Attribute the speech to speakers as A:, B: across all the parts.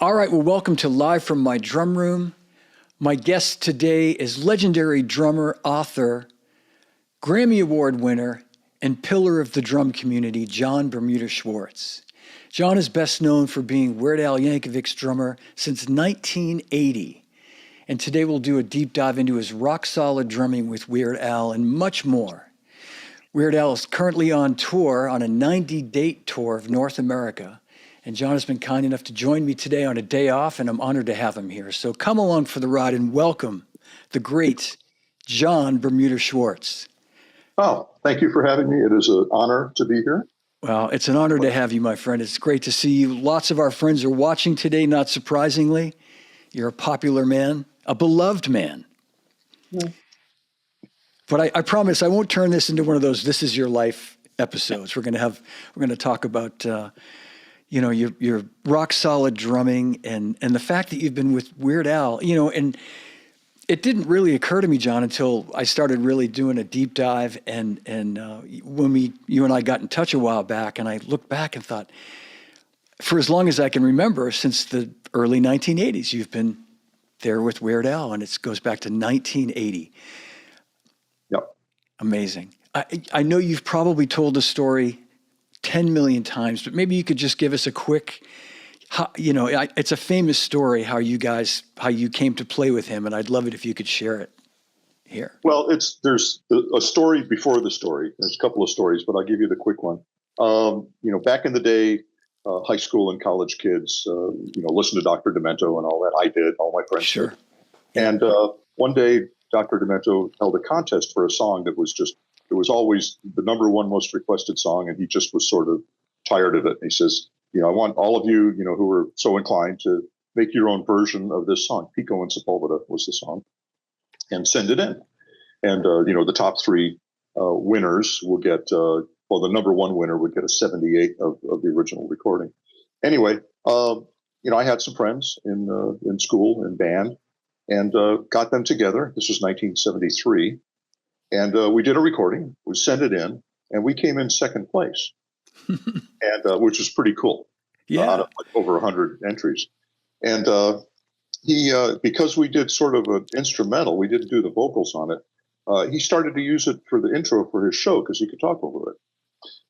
A: All right, well, welcome to Live from My Drum Room. My guest today is legendary drummer, author, Grammy Award winner, and pillar of the drum community, John Bermuda Schwartz. John is best known for being Weird Al Yankovic's drummer since 1980. And today we'll do a deep dive into his rock-solid drumming with Weird Al and much more. Weird Al is currently on tour, on a 90-date tour of North America. And John has been kind enough to join me today on a day off, and I'm honored to have him here. So come along for the ride and welcome the great John Bermuda Schwartz.
B: Oh, thank you for having me. It is an honor to be here.
A: Well, it's an honor to have you, my friend. It's great to see you. Lots of our friends are watching today, not surprisingly. You're a popular man, a beloved man. Yeah. But I promise I won't turn this into one of those "this is your life" episodes. We're going to talk about your rock solid drumming and the fact that you've been with Weird Al, and it didn't really occur to me, John, until I started really doing a deep dive and when you and I got in touch a while back, and I looked back and thought, for as long as I can remember, since the early 1980s, you've been there with Weird Al, and it goes back to 1980.
B: Yep.
A: Amazing. I know you've probably told the story 10 million times, but maybe you could just give us a quick, it's a famous story how you came to play with him, and I'd love it if you could share it here.
B: Well, there's a story before the story. There's a couple of stories, but I'll give you the quick one. Back in the day, high school and college kids, listen to Dr. Demento and all that. I did, all my friends
A: Sure.
B: did. And one day, Dr. Demento held a contest for a song that was it was always the number one most requested song, and he just was sort of tired of it. And he says, I want all of you, who are so inclined to make your own version of this song. Pico and Sepulveda was the song, and send it in. And, the top three winners will get, the number one winner would get a 78 of the original recording. Anyway, I had some friends in school and band, and got them together. This was 1973. And we did a recording, we sent it in, and we came in second place, and which was pretty cool.
A: Yeah.
B: Out of over 100 entries. And he, because we did sort of an instrumental, we didn't do the vocals on it, he started to use it for the intro for his show because he could talk over it.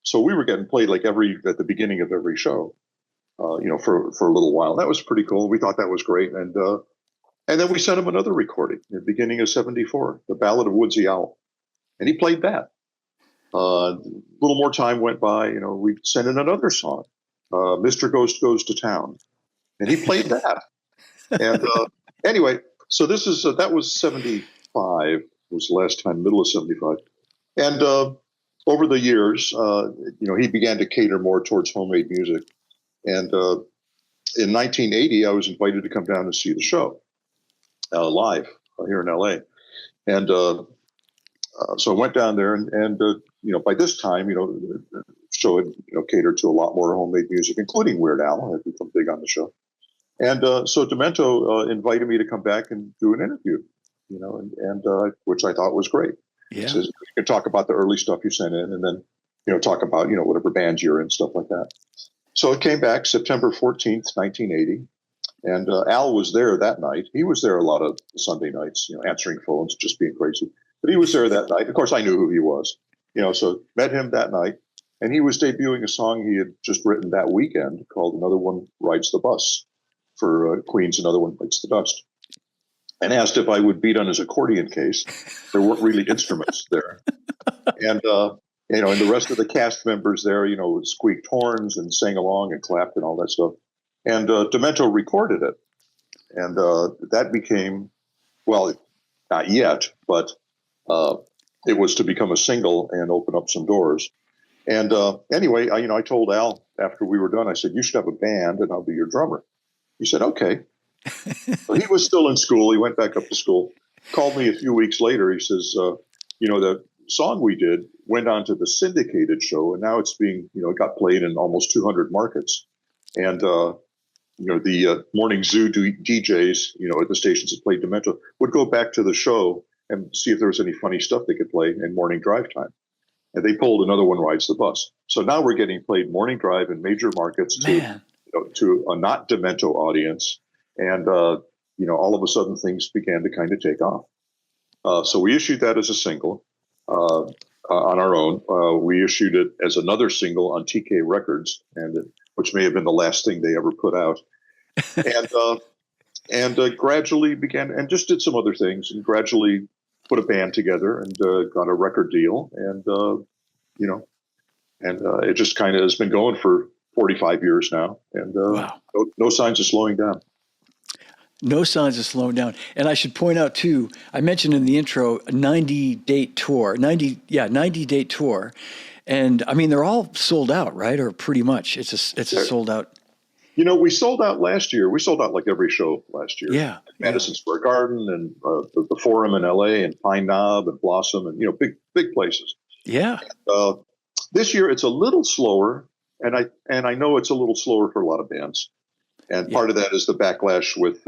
B: So we were getting played at the beginning of every show, for a little while. That was pretty cool. We thought that was great. And then we sent him another recording in the beginning of 74, The Ballad of Woodsy Owl. And he played that. A little more time went by, we sent in another song, Mr. Ghost Goes to Town. And he played that. And anyway, so this is, that was 75, was the last time, middle of 75. And over the years, he began to cater more towards homemade music. And in 1980, I was invited to come down and see the show live here in LA. And so I went down there, and by this time, the show had catered to a lot more homemade music, including Weird Al had become big on the show. And so Demento invited me to come back and do an interview, and which I thought was great.
A: Yeah.
B: He says, you can talk about the early stuff you sent in, and then talk about whatever bands you're in, stuff like that. So it came back September 14th, 1980. And Al was there that night. He was there a lot of Sunday nights, answering phones, just being crazy. But he was there that night. Of course, I knew who he was, so met him that night. And he was debuting a song he had just written that weekend called Another One Rides the Bus for Queen's Another One Bites the Dust. And asked if I would beat on his accordion case. There weren't really instruments there. And, and the rest of the cast members there, squeaked horns and sang along and clapped and all that stuff. And Demento recorded it. And that became, well, not yet, but it was to become a single and open up some doors. And anyway, I told Al after we were done, I said, you should have a band and I'll be your drummer. He said, okay. So he was still in school. He went back up to school, called me a few weeks later. He says, the song we did went on to the syndicated show, and now it's being, it got played in almost 200 markets. And the morning zoo DJs, at the stations that played Demento would go back to the show and see if there was any funny stuff they could play in morning drive time. And they pulled Another One Rides the Bus. So now we're getting played morning drive in major markets to to a not Demento audience. And, all of a sudden things began to kind of take off. So we issued that as a single on our own. We issued it as another single on TK Records, which may have been the last thing they ever put out. And gradually began, and just did some other things, and gradually put a band together and got a record deal. And, it just kind of has been going for 45 years now. And
A: Wow.
B: no signs of slowing down.
A: No signs of slowing down. And I should point out too, I mentioned in the intro, a 90-date tour. 90-date tour. And I mean, they're all sold out, right? Or pretty much. It's a sold out.
B: We sold out last year. We sold out like every show last year.
A: Yeah.
B: Madison Square Garden and the Forum in LA and Pine Knob and Blossom and, big places.
A: Yeah.
B: This year it's a little slower. And I know it's a little slower for a lot of bands. And part of that is the backlash with,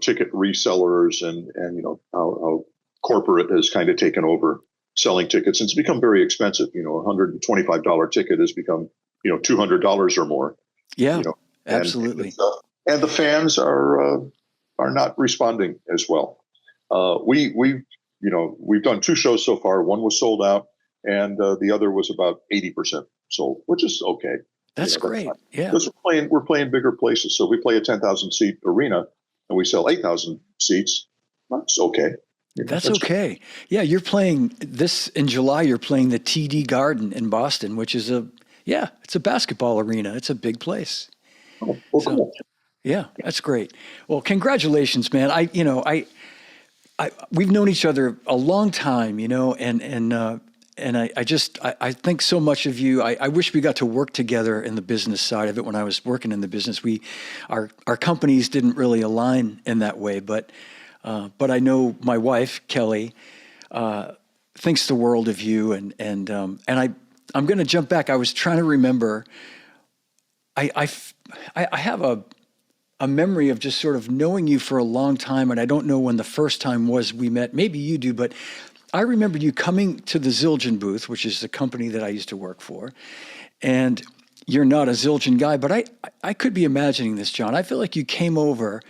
B: ticket resellers and how corporate has kind of taken over selling tickets. And it's become very expensive. A $125 ticket has become, $200 or more.
A: Yeah, absolutely.
B: And the fans are not responding as well. We've done 2 shows so far. One was sold out and the other was about 80% sold, which is okay.
A: That's great. Yeah.
B: Because we're playing bigger places. So we play a 10,000 seat arena and we sell 8,000 seats. That's okay.
A: That's okay. Yeah. You're playing this in July. You're playing the TD Garden in Boston, which is it's a basketball arena. It's a big place.
B: Oh, well, cool.
A: Yeah, that's great. Well, congratulations, man. We've known each other a long time, and I think so much of you. I wish we got to work together in the business side of it when I was working in the business. Our companies didn't really align in that way, but I know my wife, Kelly, thinks the world of you. And I'm going to jump back. I was trying to remember, I have a memory of just sort of knowing you for a long time. And I don't know when the first time was we met. Maybe you do, but I remember you coming to the Zildjian booth, which is the company that I used to work for. And you're not a Zildjian guy, but I could be imagining this, John. I feel like you came over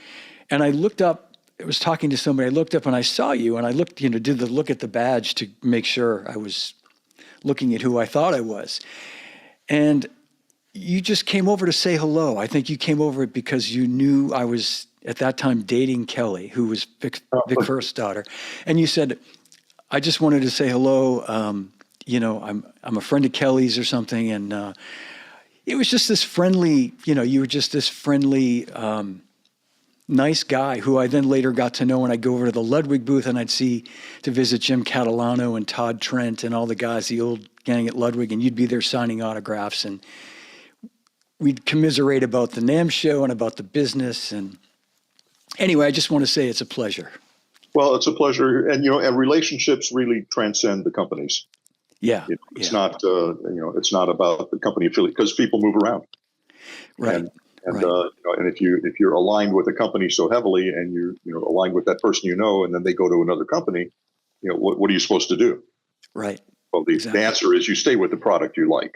A: and I looked up, I was talking to somebody, I looked up and I saw you and I looked, did the look at the badge to make sure I was looking at who I thought I was. And you just came over to say hello. I think you came over because you knew I was at that time dating Kelly, who was Vic Firth's daughter. And you said, I just wanted to say hello. I'm a friend of Kelly's or something. And it was just this friendly, you were just this friendly, nice guy who I then later got to know. And I'd go over to the Ludwig booth and I'd see to visit Jim Catalano and Todd Trent and all the guys, the old gang at Ludwig. And you'd be there signing autographs. And we'd commiserate about the NAMM show and about the business. And anyway, I just want to say it's a pleasure.
B: Well, it's a pleasure. And, and relationships really transcend the companies.
A: Yeah.
B: It's not, it's not about the company affiliate because people move around.
A: Right.
B: And if you're aligned with a company so heavily and you're aligned with that person, and then they go to another company, what are you supposed to do?
A: Right.
B: Well, the answer is you stay with the product you like.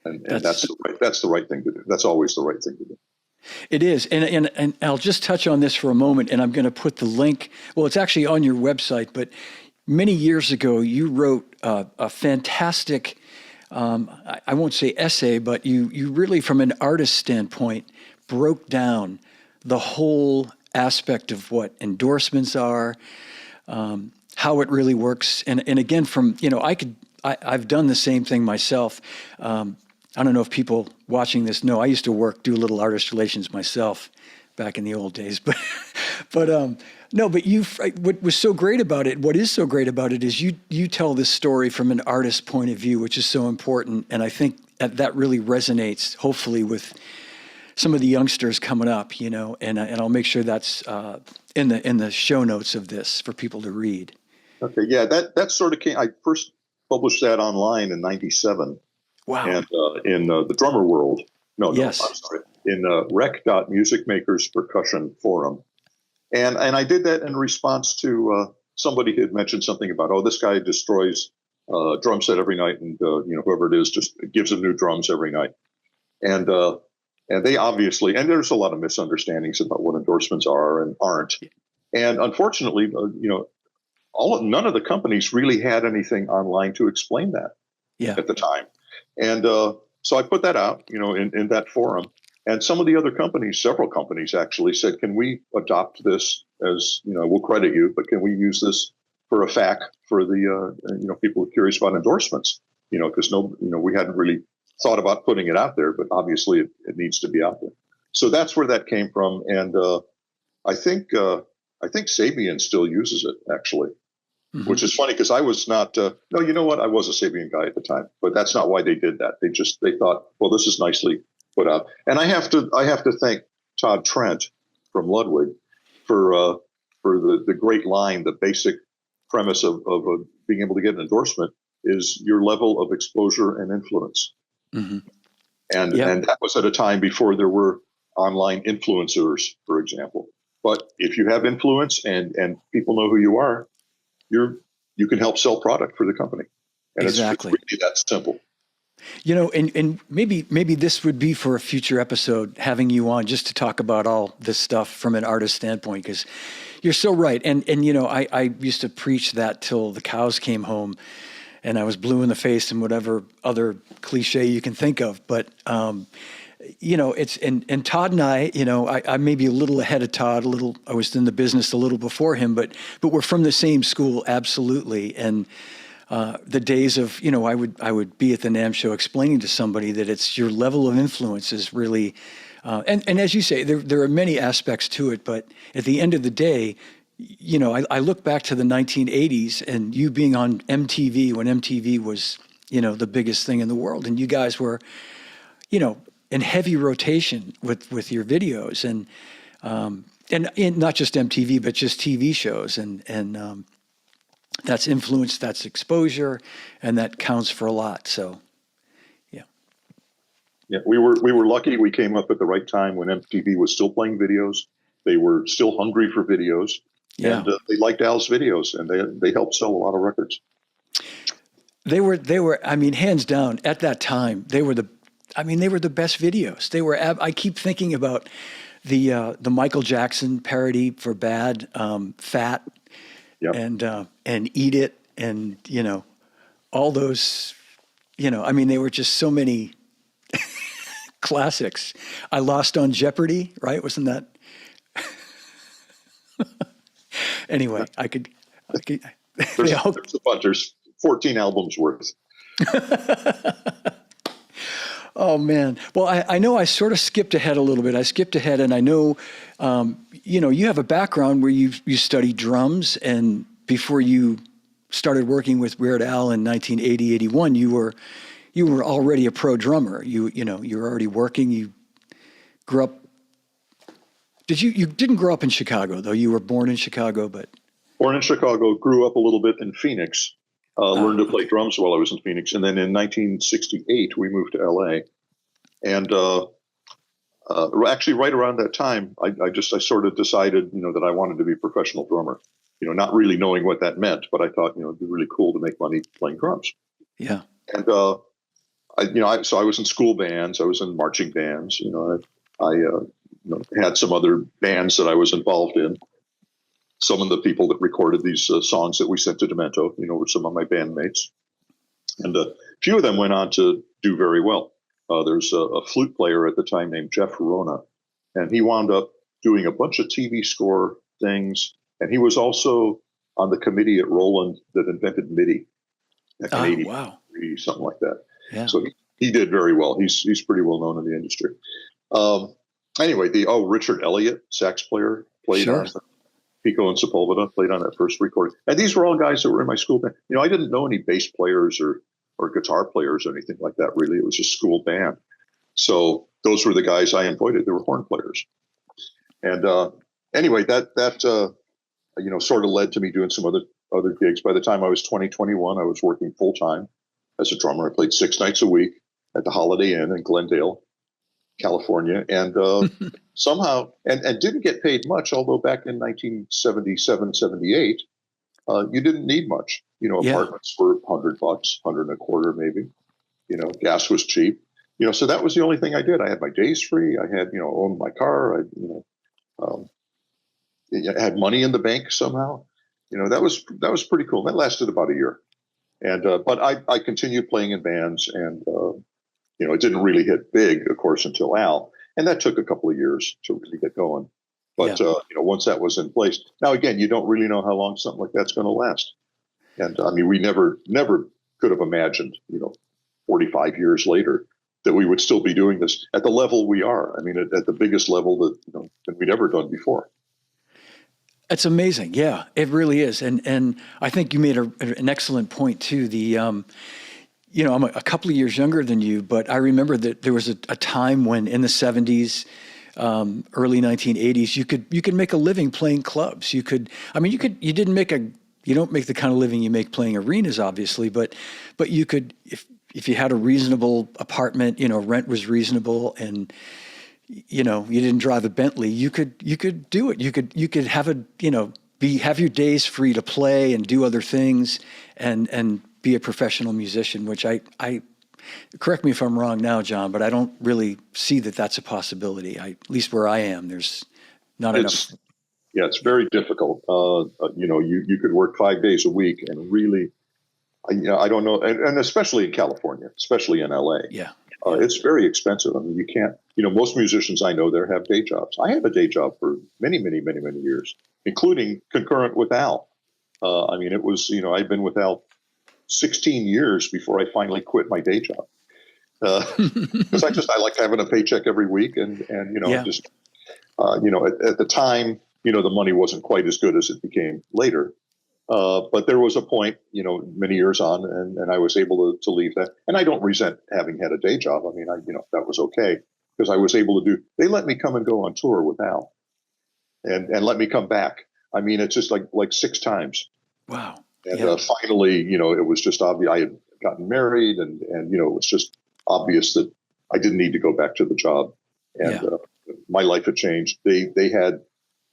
B: And that's the right thing to do. That's always the right thing to do.
A: It is. And I'll just touch on this for a moment, and I'm going to put the link. Well, it's actually on your website, but many years ago, you wrote a fantastic, I won't say essay, but you really, from an artist standpoint, broke down the whole aspect of what endorsements are, how it really works. And again, I've done the same thing myself. I don't know if people watching this know, I used to do a little artist relations myself back in the old days, but what was so great about it, what is so great about it is you tell this story from an artist's point of view, which is so important. And I think that really resonates, hopefully, with some of the youngsters coming up, and I'll make sure that's in the show notes of this for people to read.
B: Okay. Yeah. That sort of came, I first published that online in 97.
A: Wow.
B: And in the drummer world,
A: yes.
B: I'm sorry, in Rec.Music Makers Percussion Forum. And I did that in response to somebody who had mentioned something about, this guy destroys drum set every night. And, whoever it is just gives him new drums every night. And And they obviously, and there's a lot of misunderstandings about what endorsements are and aren't. And unfortunately, none of the companies really had anything online to explain that at the time. And so I put that out, in that forum. And some of the other companies, several companies actually said, can we adopt this as, we'll credit you, but can we use this for a FAQ for the, people who are curious about endorsements, because we hadn't really thought about putting it out there, but obviously it needs to be out there. So that's where that came from. And I think Sabian still uses it, actually, which is funny because I was not, no, you know what? I was a Sabian guy at the time, but that's not why they did that. They thought, well, this is nicely put out. And I have to thank Todd Trent from Ludwig for the great line. The basic premise of being able to get an endorsement is your level of exposure and influence. And that was at a time before there were online influencers, for example. But if you have influence and people know who you are, you can help sell product for the company. And it's really that simple.
A: And maybe this would be for a future episode, having you on just to talk about all this stuff from an artist standpoint, because you're so right. And I used to preach that till the cows came home and I was blue in the face and whatever other cliche you can think of. But, it's, and Todd and I may be a little ahead of Todd, I was in the business a little before him, but we're from the same school. Absolutely. And, the days of, I would be at the NAMM show explaining to somebody that it's your level of influence is really, and as you say, there are many aspects to it, but at the end of the day, I look back to the 1980s and you being on MTV when MTV was, the biggest thing in the world. And you guys were, in heavy rotation with your videos and not just MTV, but just TV shows and that's influence, that's exposure, and that counts for a lot. So,
B: yeah, we were lucky. We came up at the right time when MTV was still playing videos. They were still hungry for videos, and they liked Al's videos, and they helped sell a lot of records.
A: They were. I mean, hands down, at that time, they were the best videos. They were. I keep thinking about the Michael Jackson parody for Bad, Fat.
B: Yep.
A: And Eat It, and all those, they were just so many classics. I Lost on Jeopardy, right? Wasn't that? Anyway, I could.
B: There's a bunch. There's 14 albums worth.
A: Oh man. Well, I know I sort of skipped ahead a little bit. I skipped ahead, and I know, you have a background where you studied drums, and before you started working with Weird Al in 1980, 81, you were already a pro drummer. You were already working. You grew up. You didn't grow up in Chicago though. You were born in Chicago, but
B: born in Chicago, grew up a little bit in Phoenix. Learned to play drums while I was in Phoenix. And then in 1968, we moved to LA. And actually right around that time, I sort of decided, that I wanted to be a professional drummer, not really knowing what that meant, but I thought, it'd be really cool to make money playing drums.
A: Yeah.
B: And, so I was in school bands, I was in marching bands, I had some other bands that I was involved in. Some of the people that recorded these songs that we sent to Demento, were some of my bandmates. And a few of them went on to do very well. There's a flute player at the time named Jeff Rona, and he wound up doing a bunch of TV score things. And he was also on the committee at Roland that invented MIDI. Back in
A: wow.
B: Something like that.
A: Yeah.
B: So he did very well. He's pretty well known in the industry. Anyway, Richard Elliott, sax player, played on Pico and Sepulveda, played on that first recording. And these were all guys that were in my school band. I didn't know any bass players or guitar players or anything like that, really. It was a school band. So those were the guys I employed. They were horn players. And anyway, that sort of led to me doing some other gigs. By the time I was 21, I was working full time as a drummer. I played 6 nights a week at the Holiday Inn in Glendale, California, and somehow, and didn't get paid much, although back in 1977, 78, you didn't need much. Apartments were $100, $100 and a quarter maybe. Gas was cheap. so that was the only thing I did. I had my days free. I had, owned my car. I had money in the bank somehow. That was pretty cool. That lasted about a year. And, but I continued playing in bands, and, it didn't really hit big, of course, until Al. And that took a couple of years to really get going. But, once that was in place, now again, you don't really know how long something like that's going to last. And I mean, we never could have imagined, 45 years later, that we would still be doing this at the level we are. I mean, at the biggest level that we'd ever done before.
A: It's amazing. Yeah, it really is. And I think you made an excellent point too. I'm a couple of years younger than you, but I remember that there was a time when in the 70s, early 1980s, you could make a living playing clubs. You don't make the kind of living you make playing arenas, obviously, but you could, if you had a reasonable apartment, rent was reasonable, and you didn't drive a Bentley, you could do it. You could have have your days free to play and do other things and be a professional musician, which I correct me if I'm wrong now, John, but I don't really see that that's a possibility. At least where I am, there's not enough.
B: Yeah, it's very difficult. You could work 5 days a week and really, I don't know. And especially in California, especially in LA.
A: Yeah.
B: It's very expensive. I mean, you can't, most musicians I know there have day jobs. I had a day job for many, many, many, many years, including concurrent with Al. It was, I'd been with Al 16 years before I finally quit my day job. Because I like having a paycheck every week. And at the time, the money wasn't quite as good as it became later. But there was a point, many years on, and I was able to leave that. And I don't resent having had a day job. I mean, that was okay because I was able to they let me come and go on tour with Al and let me come back. I mean, it's just like 6 times.
A: Wow.
B: And finally, it was just obvious. I had gotten married and it was just obvious that I didn't need to go back to the job. And my life had changed. They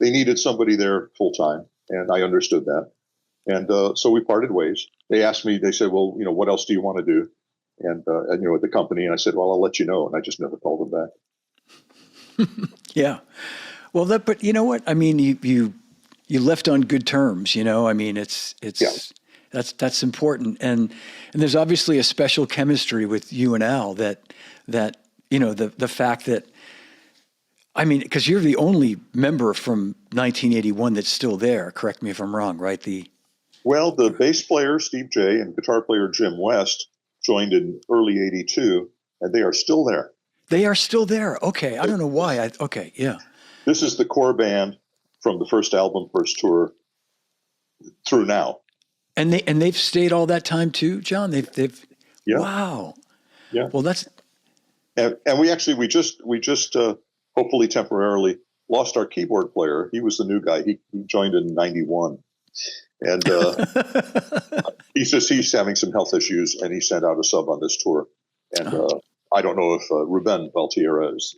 B: needed somebody there full time. And I understood that. And so we parted ways. They asked me, they said, well, what else do you want to do? And at the company. And I said, well, I'll let you know. And I just never called them back.
A: Yeah. Well, but you know what? I mean, you left on good terms, I mean, that's important. And there's obviously a special chemistry with you and Al that the fact that, I mean, because you're the only member from 1981 that's still there. Correct me if I'm wrong, right?
B: Well, the bass player, Steve J., and guitar player, Jim West, joined in early 82, and they are still there.
A: They are still there. Okay. I don't know why. Okay. Yeah.
B: This is the core band from the first album, first tour through now.
A: And they've stayed all that time too, John? They've
B: yeah.
A: Wow.
B: Yeah.
A: Well, that's.
B: And we just hopefully temporarily lost our keyboard player. He was the new guy. He joined in 91. And he's having some health issues, and he sent out a sub on this tour. And I don't know if Ruben Valtierra is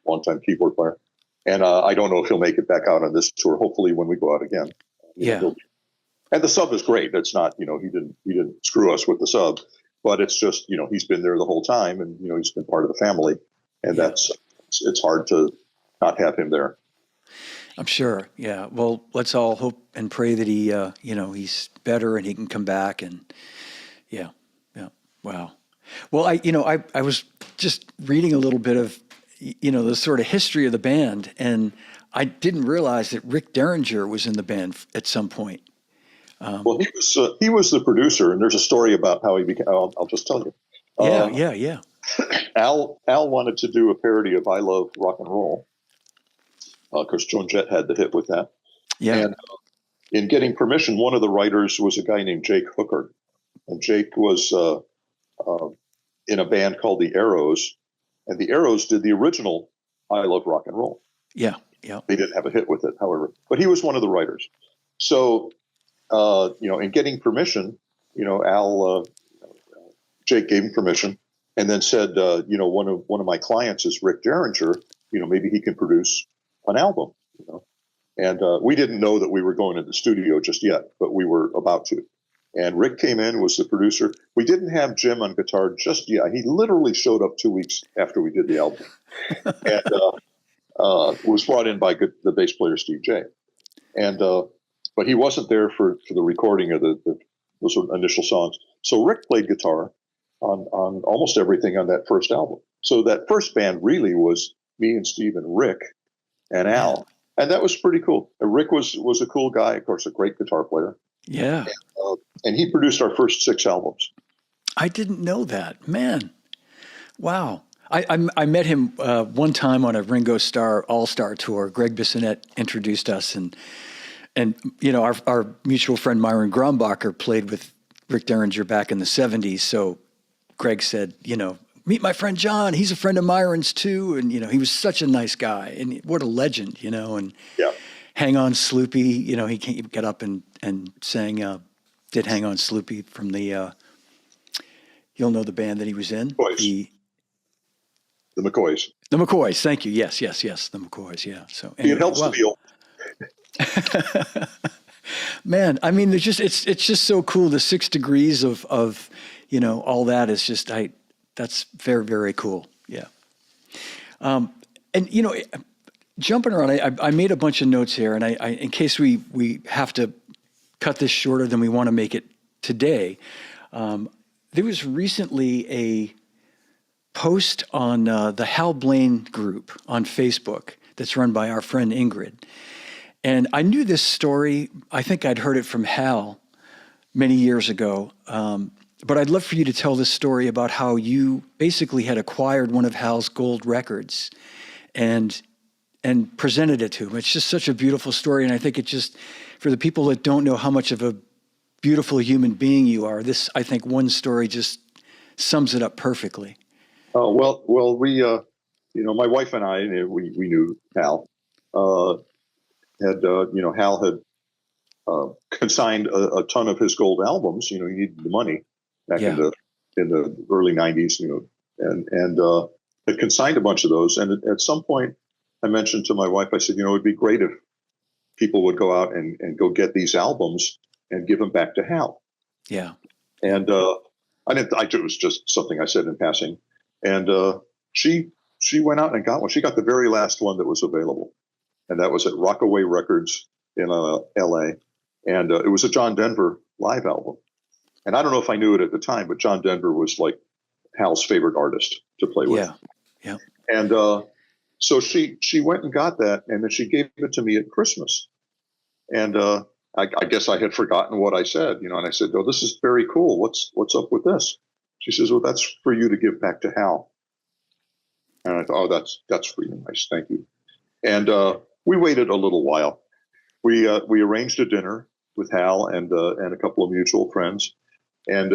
B: a longtime keyboard player, and I don't know if he'll make it back out on this tour. Hopefully, when we go out again. And the sub is great. It's not, he didn't screw us with the sub, but it's just, he's been there the whole time, and he's been part of the family, and it's hard to not have him there.
A: I'm sure. Yeah. Well, let's all hope and pray that he, he's better and he can come back. And yeah. Wow. Well, I was just reading a little bit of, the sort of history of the band, and I didn't realize that Rick Derringer was in the band at some point.
B: Well, he was the producer, and there's a story about how he became. I'll just tell you.
A: Yeah.
B: Al wanted to do a parody of "I Love Rock and Roll." Because Joan Jett had the hit with that.
A: Yeah.
B: And in getting permission, one of the writers was a guy named Jake Hooker. And Jake was in a band called the Arrows. And the Arrows did the original I Love Rock and Roll.
A: Yeah.
B: They didn't have a hit with it, however. But he was one of the writers. So, in getting permission, Jake gave him permission and then said, one of my clients is Rick Derringer. Maybe he can produce an album, and we didn't know that we were going to the studio just yet, but we were about to. And Rick came in, was the producer. We didn't have Jim on guitar just yet. He literally showed up 2 weeks after we did the album, and was brought in by the bass player Steve J. And but he wasn't there for the recording of those initial songs. So Rick played guitar on almost everything on that first album. So that first band really was me and Steve and Rick and Al, and that was pretty cool. Rick was a cool guy, of course, a great guitar player.
A: Yeah.
B: And he produced our first 6 albums.
A: I didn't know that, man. Wow. I met him one time on a Ringo Starr All-Star tour. Greg Bissonette introduced us, and our mutual friend Myron Grombacher played with Rick Derringer back in the 70s. So Greg said, meet my friend John. He's a friend of Myron's too, and he was such a nice guy, and what a legend, and
B: yeah.
A: Hang On Sloopy, he got up and sang. Did Hang On Sloopy from the, you'll know the band that he was in.
B: The McCoys.
A: The McCoys, thank you. Yes, the McCoys, yeah. So
B: anyway, it helps to be old.
A: Man, I mean, it's just so cool. The 6 degrees of all that is just, that's very, very cool. Yeah. And, jumping around, I made a bunch of notes here, and I in case we have to cut this shorter than we want to make it today. There was recently a post on the Hal Blaine group on Facebook that's run by our friend Ingrid. And I knew this story. I think I'd heard it from Hal many years ago. But I'd love for you to tell this story about how you basically had acquired one of Hal's gold records and presented it to him. It's just such a beautiful story. And I think it just, for the people that don't know how much of a beautiful human being you are, this, I think one story just sums it up perfectly.
B: Oh, well, we, my wife and I, we knew Hal, Hal had consigned a ton of his gold albums. He needed the money back in the early 90s, and had consigned a bunch of those. And at some point I mentioned to my wife, I said, it'd be great if people would go out and go get these albums and give them back to Hal.
A: Yeah.
B: And it was just something I said in passing. And she went out and got one. She got the very last one that was available. And that was at Rockaway Records in L.A. And it was a John Denver live album. And I don't know if I knew it at the time, but John Denver was like Hal's favorite artist to play with.
A: Yeah.
B: And so she went and got that, and then she gave it to me at Christmas. And I guess I had forgotten what I said, and I said, "Oh, this is very cool. What's up with this?" She says, "Well, that's for you to give back to Hal." And I thought, "Oh, that's really nice. Thank you." And we waited a little while. We arranged a dinner with Hal and a couple of mutual friends, and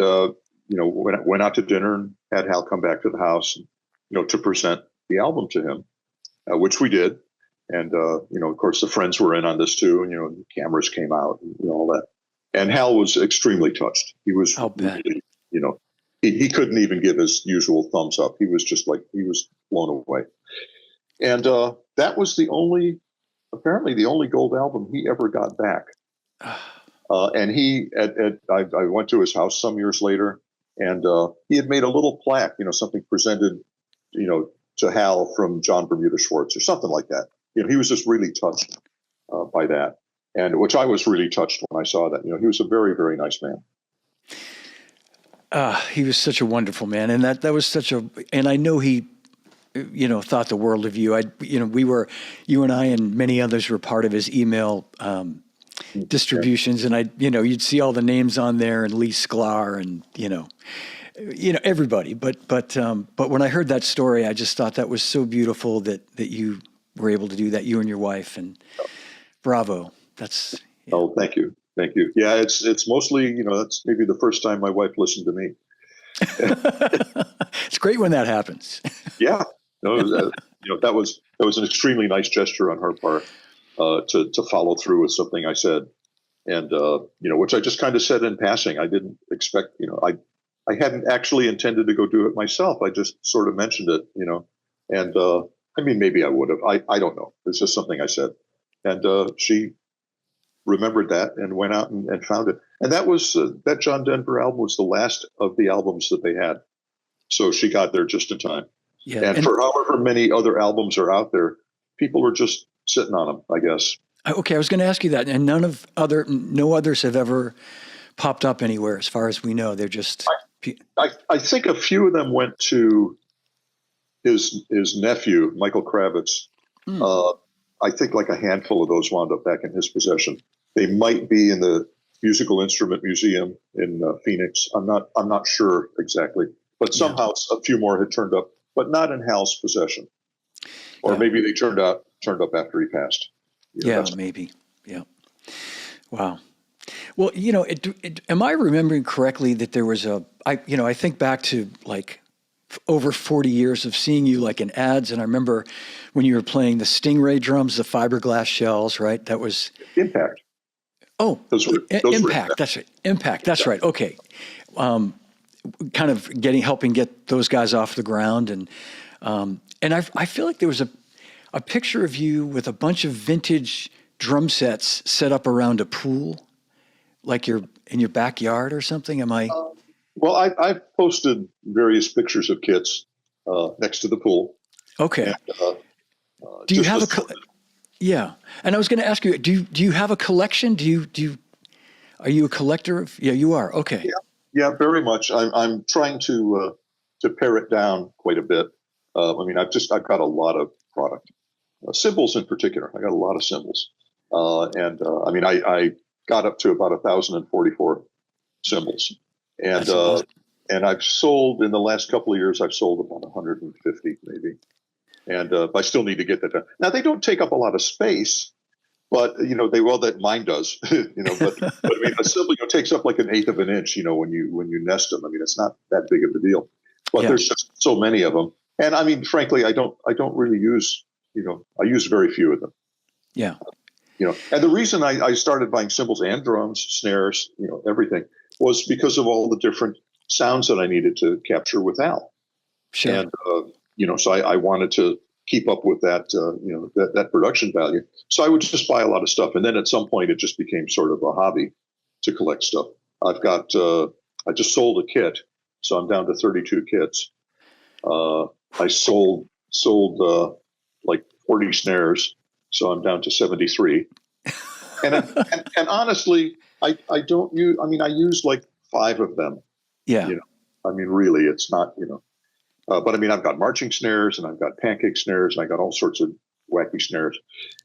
B: went out to dinner and had Hal come back to the house, to present the album to him, which we did. And of course, the friends were in on this too, and the cameras came out, and all that. And Hal was extremely touched. He was, really, he couldn't even give his usual thumbs up. He was just he was blown away. And that was apparently the only gold album he ever got back. And I went to his house some years later, and he had made a little plaque, something presented, to Hal from John Bermuda Schwartz or something like that. He was just really touched by that, and which I was really touched when I saw that. He was a very, very nice man.
A: He was such a wonderful man, and that was and I know he, thought the world of you. You and I and many others were part of his email distributions, and you'd see all the names on there, and Lee Sklar, and everybody. But when I heard that story, I just thought that was so beautiful that you were able to do that, you and your wife, and bravo. That's
B: Oh, thank you. Yeah, it's mostly, that's maybe the first time my wife listened to me.
A: It's great when that happens.
B: Yeah, that was an extremely nice gesture on her part to follow through with something I said, and which I just kind of said in passing. I didn't expect, I hadn't actually intended to go do it myself. I just sort of mentioned it, and I mean, maybe I would have. I don't know. It's just something I said, and she remembered that and went out and found it. And that John Denver album was the last of the albums that they had. So she got there just in time.
A: Yeah.
B: And for however many other albums are out there, people are just sitting on them, I guess.
A: Okay, I was going to ask you that, and no others have ever popped up anywhere, as far as we know. They're just.
B: I think a few of them went to his nephew, Michael Kravitz. I think like a handful of those wound up back in his possession. They might be in the Musical Instrument Museum in Phoenix. I'm not sure exactly, but somehow a few more had turned up, but not in Hal's possession, or maybe they turned up after he passed.
A: Maybe. Yeah. Wow. Well, am I remembering correctly that there was I think back to like over 40 years of seeing you like in ads, and I remember when you were playing the Stingray drums, the fiberglass shells, right? That was
B: Impact.
A: Oh,
B: those were
A: Impact. That's right. Impact. That's right. Okay. Kind of helping get those guys off the ground, and I feel like there was a picture of you with a bunch of vintage drum sets set up around a pool, like you're in your backyard or something. Am I?
B: Well, I've posted various pictures of kits next to the pool.
A: Okay. And, do you have Yeah, and I was going to ask you, do you have a collection? Are you a collector of? Yeah, you are. Okay.
B: Yeah, very much. I'm trying to pare it down quite a bit. I've got a lot of product, cymbals in particular. I got a lot of cymbals, I got up to about 1,044 cymbals, and I've sold in the last couple of years. I've sold about 150 maybe. And I still need to get that done. Now, they don't take up a lot of space, but, that mine does, but a cymbal takes up like 1/8 of an inch, when you nest them. It's not that big of a deal, but there's just so many of them. And frankly, I don't really use, I use very few of them.
A: Yeah.
B: And the reason I started buying cymbals and drums, snares, everything was because of all the different sounds that I needed to capture with Al.
A: Sure.
B: And, so I wanted to keep up with that, that production value. So I would just buy a lot of stuff. And then at some point it just became sort of a hobby to collect stuff. I've got, I just sold a kit. So I'm down to 32 kits. I sold like 40 snares. So I'm down to 73. And honestly, I don't use, I use like 5 of them.
A: Yeah.
B: Really, it's not, but I've got marching snares and I've got pancake snares and I got all sorts of wacky snares.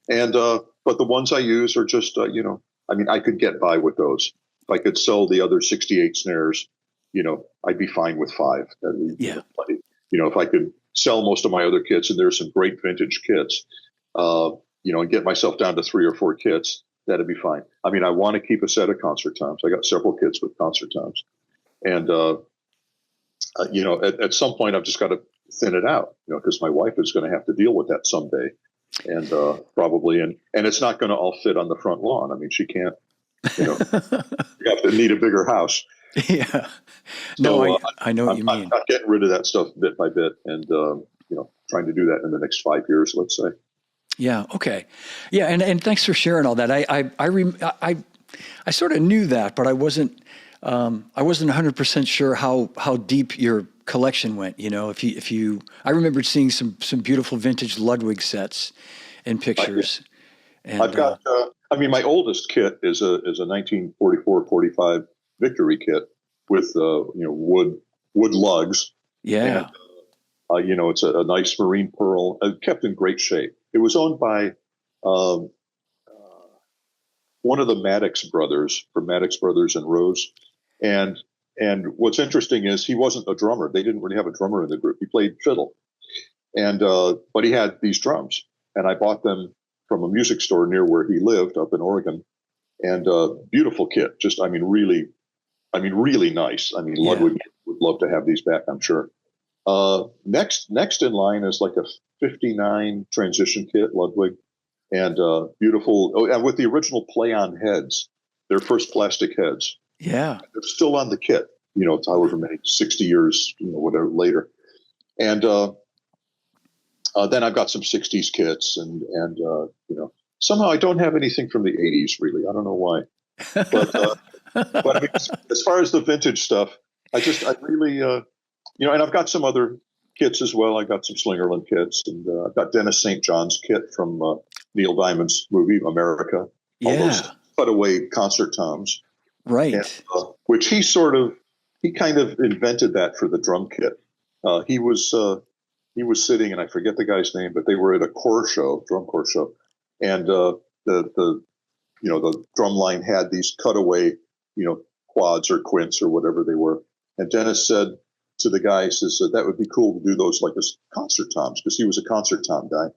B: And, but the ones I use are just, I could get by with those. If I could sell the other 68 snares, I'd be fine with 5. If I could sell most of my other kits, and there's some great vintage kits, and get myself down to 3 or 4 kits, that'd be fine. I want to keep a set of concert toms. I got several kits with concert toms. And, at some point I've just got to thin it out, because my wife is going to have to deal with that someday, and probably, and it's not going to all fit on the front lawn. She can't, you have to need a bigger house.
A: Yeah. No, I know what you mean.
B: I'm not getting rid of that stuff bit by bit, and trying to do that in the next 5 years, let's say.
A: Yeah. Okay. Yeah. And thanks for sharing all that. I sort of knew that, but I wasn't 100% sure how deep your collection went. I remembered seeing some beautiful vintage Ludwig sets in pictures. And
B: I've got, my oldest kit is a 1944-45 Victory kit with, wood lugs.
A: Yeah.
B: And, it's a nice marine pearl, kept in great shape. It was owned by, one of the Maddox brothers, from Maddox Brothers and Rose. And what's interesting is he wasn't a drummer. They didn't really have a drummer in the group. He played fiddle, and but he had these drums, and I bought them from a music store near where he lived up in Oregon. And beautiful kit, just really nice. Ludwig would love to have these back, I'm sure. Next in line is like a 59 transition kit, Ludwig, and beautiful, and with the original play-on heads, their first plastic heads.
A: Yeah.
B: They're still on the kit, however many, 60 years, whatever later. And then I've got some 60s kits, and somehow I don't have anything from the 80s, really. I don't know why. But But I mean, as far as the vintage stuff, I really, and I've got some other kits as well. I got some Slingerland kits, and I've got Dennis St. John's kit from Neil Diamond's movie America. All those
A: Yeah,
B: cutaway concert toms, and,
A: right.
B: which he kind of invented that for the drum kit. He was sitting, and I forget the guy's name, but they were at a drum corps show, and the drum line had these cutaway, quads or quints or whatever they were. And Dennis said to the guy, he says, that would be cool to do those like as concert toms, because he was a concert tom guy.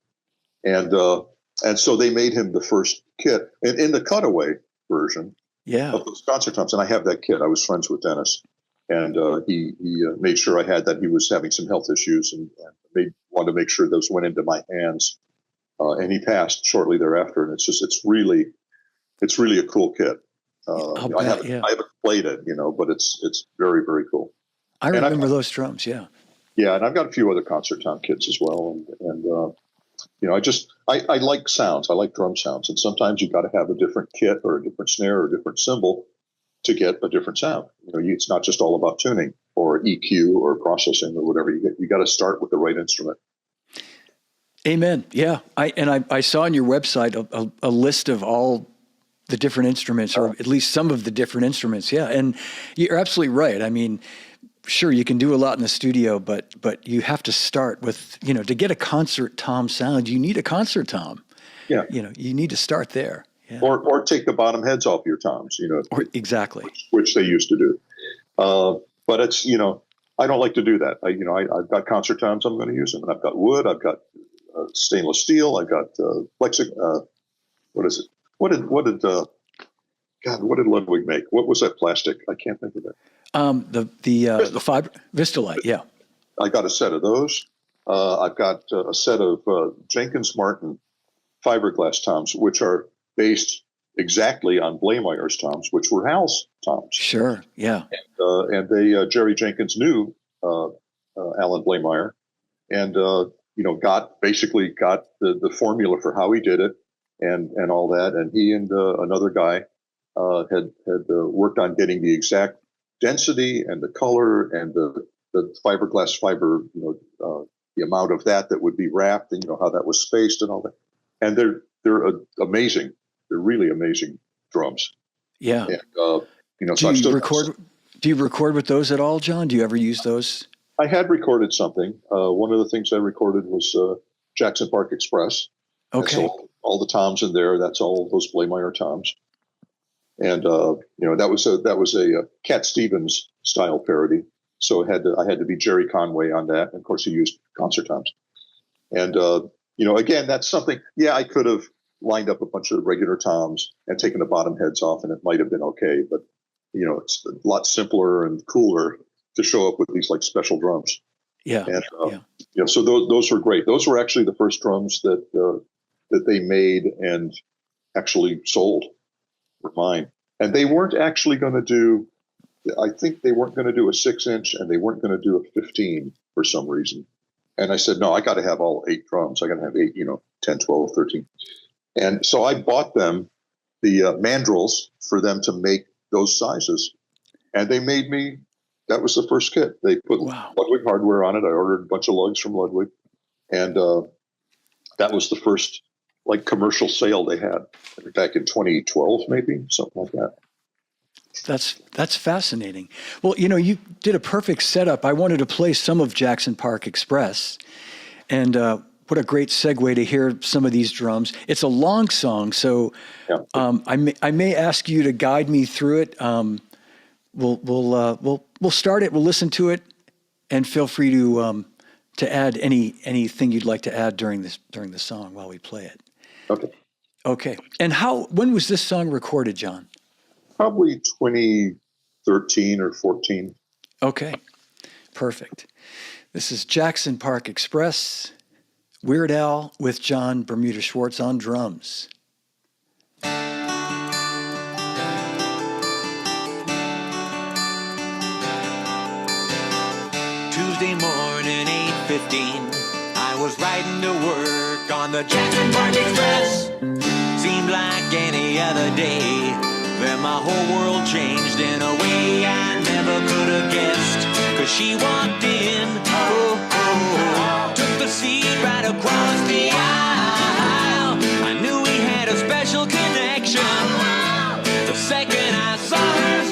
B: And so they made him the first kit. And in the cutaway version
A: Yeah.
B: of those concert toms, and I have that kit. I was friends with Dennis. And he made sure I had that. He was having some health issues and wanted to make sure those went into my hands. And he passed shortly thereafter. And it's really a cool kit. I haven't played it, but it's very, very cool.
A: I remember those drums. Yeah.
B: Yeah. And I've got a few other concert tom kits as well. And I like sounds. I like drum sounds. And sometimes you got to have a different kit or a different snare or a different cymbal to get a different sound. It's not just all about tuning or EQ or processing or whatever. You got to start with the right instrument.
A: Amen. Yeah. I saw on your website a list of all the different instruments, or at least some of the different instruments. Yeah. And you're absolutely right. I mean, sure, you can do a lot in the studio, but you have to start with, to get a concert tom sound, you need a concert tom.
B: Yeah.
A: You need to start there. Yeah.
B: Or take the bottom heads off your toms,
A: Exactly.
B: which they used to do. But it's, I don't like to do that. I've got concert toms, I'm going to use them. And I've got wood, I've got stainless steel, I've got what is it? What did Ludwig make? What was that plastic? I can't think of it.
A: The fiber Vistalite. Yeah.
B: I got a set of those. I've got a set of Jenkins Martin fiberglass toms, which are based exactly on Blameyer's toms, which were Hal's toms.
A: Sure. Yeah.
B: And they Jerry Jenkins knew Alan Blameyer, and got the formula for how he did it, and all that. And he and another guy had worked on getting the exact density and the color and the fiberglass fiber, the amount of that would be wrapped, and how that was spaced and all that. And they're amazing. They're really amazing drums.
A: Yeah.
B: And,
A: do you record with those at all, John? Do you ever use those?
B: I had recorded something. One of the things I recorded was Jackson Park Express.
A: Okay.
B: So all the toms in there, that's all those Blameyer toms. And that was a Cat Stevens style parody. So I had to be Jerry Conway on that. And of course, he used concert toms. And again, that's something. Yeah, I could have lined up a bunch of regular toms and taken the bottom heads off, and it might have been okay. But it's a lot simpler and cooler to show up with these like special drums.
A: Yeah.
B: And so those were great. Those were actually the first drums that they made and actually sold were mine. And they weren't actually going to do. I think they weren't going to do a 6-inch, and they weren't going to do a 15 for some reason. And I said, no, I got to have all 8 drums. I got to have 8, 10, 12, 13. And so I bought them the mandrels for them to make those sizes. And they made me, that was the first kit. They put Ludwig hardware on it. I ordered a bunch of lugs from Ludwig. And that was the first commercial sale they had back in 2012, maybe, something like that.
A: That's fascinating. Well, you did a perfect setup. I wanted to play some of Jackson Park Express, and what a great segue to hear some of these drums. It's a long song, so I may ask you to guide me through it. We'll start it. We'll listen to it, and feel free to add anything you'd like to add during the song while we play it. Okay. And when was this song recorded, John?
B: Probably 2013 or 14.
A: Okay, perfect. This is Jackson Park Express, Weird Al with John Bermuda Schwartz on drums.
C: Tuesday morning, 8:15, I was riding to work on the Jackson Park Express. Seemed like any other day. Then my whole world changed in a way I never could have guessed. Cause she walked in, took the seat right across the aisle. I knew we had a special connection the second I saw her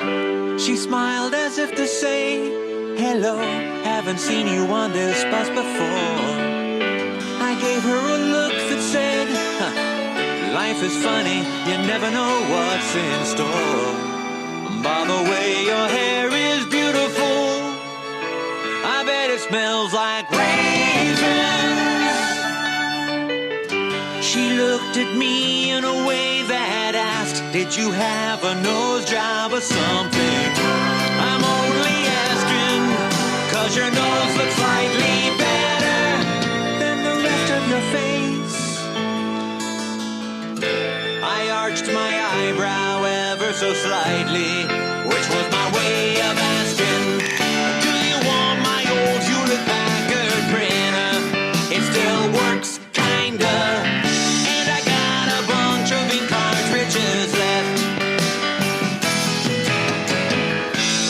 C: smile. She smiled as if to say, hello, haven't seen you on this bus before. I gave her a look that said, life is funny, you never know what's in store. By the way, your hair is beautiful. I bet it smells like raisins. She looked at me in a way that asked, did you have a nose job or something? I'm only asking, cause your nose looks slightly better than the rest of your face. I arched my eyebrow ever so slightly, which was my way of asking, do you want my old Hewlett-Packard printer? It still works, kinda, and I got a bunch of ink cartridges left.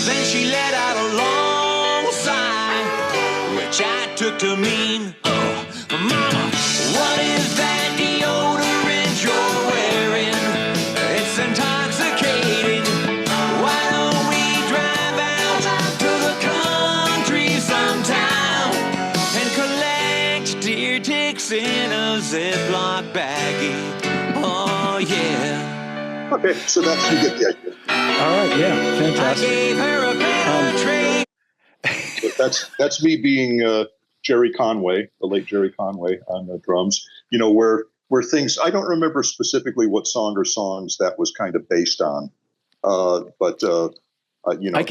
C: Then she let out a long sigh, which I took to mean, oh, mama, what is that deodorant you're wearing? It's intoxicating. Why don't we drive out to the country sometime and collect deer ticks in a Ziploc baggie? Oh, yeah.
B: Okay, so that's, you get the idea.
A: All right, yeah,
C: I
A: fantastic.
C: gave her a better trade.
B: But that's me being Jerry Conway, the late Jerry Conway on the drums. You know, where things, I don't remember specifically what song or songs that was kind of based on, but you know,